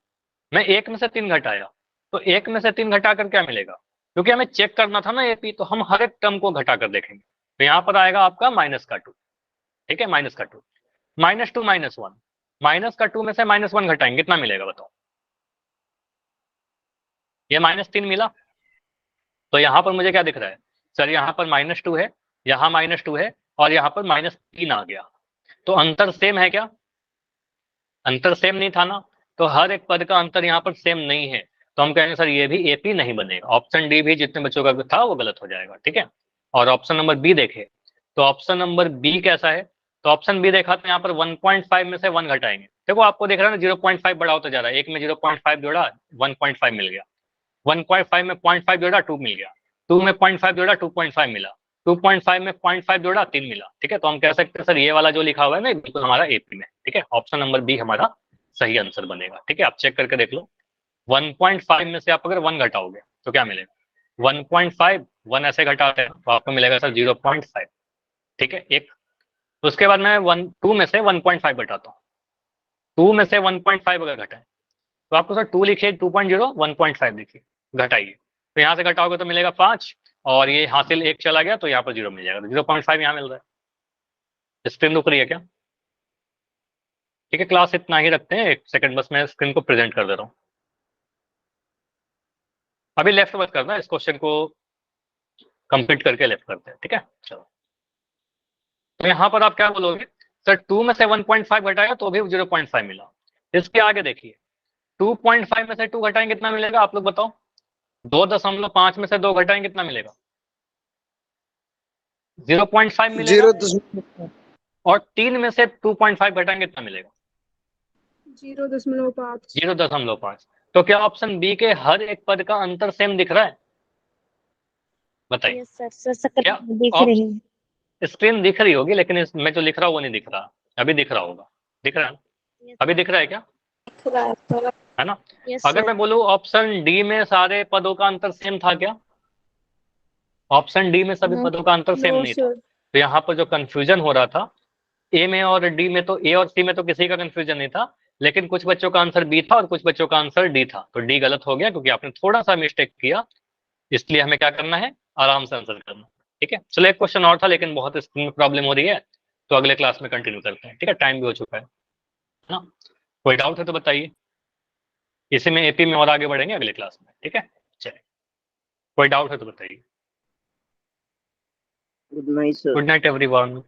मैं 1 में से 3 घटाया, तो 1 में से 3 घटाकर क्या मिलेगा? क्योंकि हमें चेक करना था ना एपी, तो हम हर एक टर्म को घटाकर देखेंगे। तो यहाँ पर आएगा आपका माइनस का 2, ठीक है, माइनस का 2, -2 -1, माइनस का 2 में से -1 घटाएंगे, कितना मिलेगा बताओ? ये -3 मिला। तो यहाँ पर मुझे क्या दिख रहा है सर? यहाँ पर -2 है, यहाँ -2 है, और यहाँ पर -3 आ गया। तो अंतर सेम है क्या? अंतर सेम नहीं था ना, तो हर एक पद का अंतर यहाँ पर सेम नहीं है, तो हम कहेंगे सर ये भी एपी नहीं बनेगा। ऑप्शन डी भी जितने बच्चों का था वो गलत हो जाएगा, ठीक है। और ऑप्शन नंबर बी देखे, तो ऑप्शन नंबर बी कैसा है? तो ऑप्शन बी देखा तो यहाँ पर 1.5 में से 1 घटाएंगे। देखो आपको देख रहा है ना 0.5 बड़ा होता जा रहा है, एक में 0.5 जोड़ा 1.5 मिल गया, 1.5 में 0.5 जोड़ा 2 मिल गया, 2 में 0.5 जोड़ा 2.5 मिला, 2.5 में 0.5 जोड़ा 3 मिला, ठीक है। तो हम कह सकते हैं सर ये वाला जो लिखा हुआ है ना बिल्कुल हमारा एपी में, ठीक है। ऑप्शन नंबर बी हमारा सही आंसर बनेगा, ठीक है। आप चेक करके देख लो, 1.5 में से आप अगर 1 घटाओगे तो क्या मिलेगा? 1.5 1 ऐसे घटाते हैं तो आपको मिलेगा सर 0.5, ठीक है। एक तो उसके बाद मैं 2 में से 1.5 घटाता हूँ, 2 में से 1.5 अगर घटाए तो आपको सर 2 लिखिए, 2.0 1.5 लिखिए, घटाइए, तो यहाँ से घटाओगे तो मिलेगा 5, और ये हासिल 1 चला गया तो यहाँ पर 0 मिल जाएगा, तो 0.5 यहाँ मिल रहा है। स्क्रीन रुक रही है क्या? ठीक है, क्लास इतना ही रखते हैं, 1 सेकंड बस मैं स्क्रीन को प्रेजेंट कर दे रहा हूँ। अभी लेफ्ट मत करना, इस क्वेश्चन को कंप्लीट करके लेफ्ट करते हैं, ठीक है। चलो, तो यहाँ पर आप क्या बोलोगे सर? 2 में से 1.5 घटाया तो भी 0.5 मिला। इसके आगे देखिए, 2.5 में से 2 घटाएंगे कितना मिलेगा आप लोग बताओ? 2.5 में से 2 घटाएंगे कितना मिलेगा? 0.5 मिलेगा। 0.5 और 3 में से 2.5 घटाएंगे कितना मिलेगा? 0.5। 0.5। तो क्या ऑप्शन बी के हर एक पद का अंतर सेम दिख रहा है? बताइए। यस सर क्या दिख रही है। स्क्रीन दिख रही होगी, लेकिन मैं जो लिख रहा हूँ वो नहीं दिख रहा। अभी दिख रहा होगा, दिख रहा है ना? अभी दिख रहा है क्या? है ना? यस अगर मैं बोलूँ ऑप्शन डी में सारे पदों का अंतर सेम था क्या? ऑप्शन डी में सभी नो पदों का अंतर सेम नो नहीं था। सर। तो यहाँ पर जो कंफ्यूजन हो रहा था ए में और डी में, तो ए और सी में तो किसी का कंफ्यूजन नहीं था, लेकिन कुछ बच्चों का आंसर बी था और कुछ बच्चों का आंसर डी था। तो डी गलत हो गया क्योंकि आपने थोड़ा सा मिस्टेक किया, इसलिए हमें क्या करना है? आराम से आंसर करना, ठीक है। चलो एक क्वेश्चन और था, लेकिन बहुत स्क्रीन में प्रॉब्लम हो रही है, तो अगले क्लास में कंटिन्यू करते हैं, ठीक है। टाइम भी हो चुका है ना? कोई डाउट है तो बताइए, इसी में एपी में और आगे बढ़ेंगे अगले क्लास में, ठीक है। चलिए, कोई डाउट है तो बताइए। Good night sir. Good night everyone.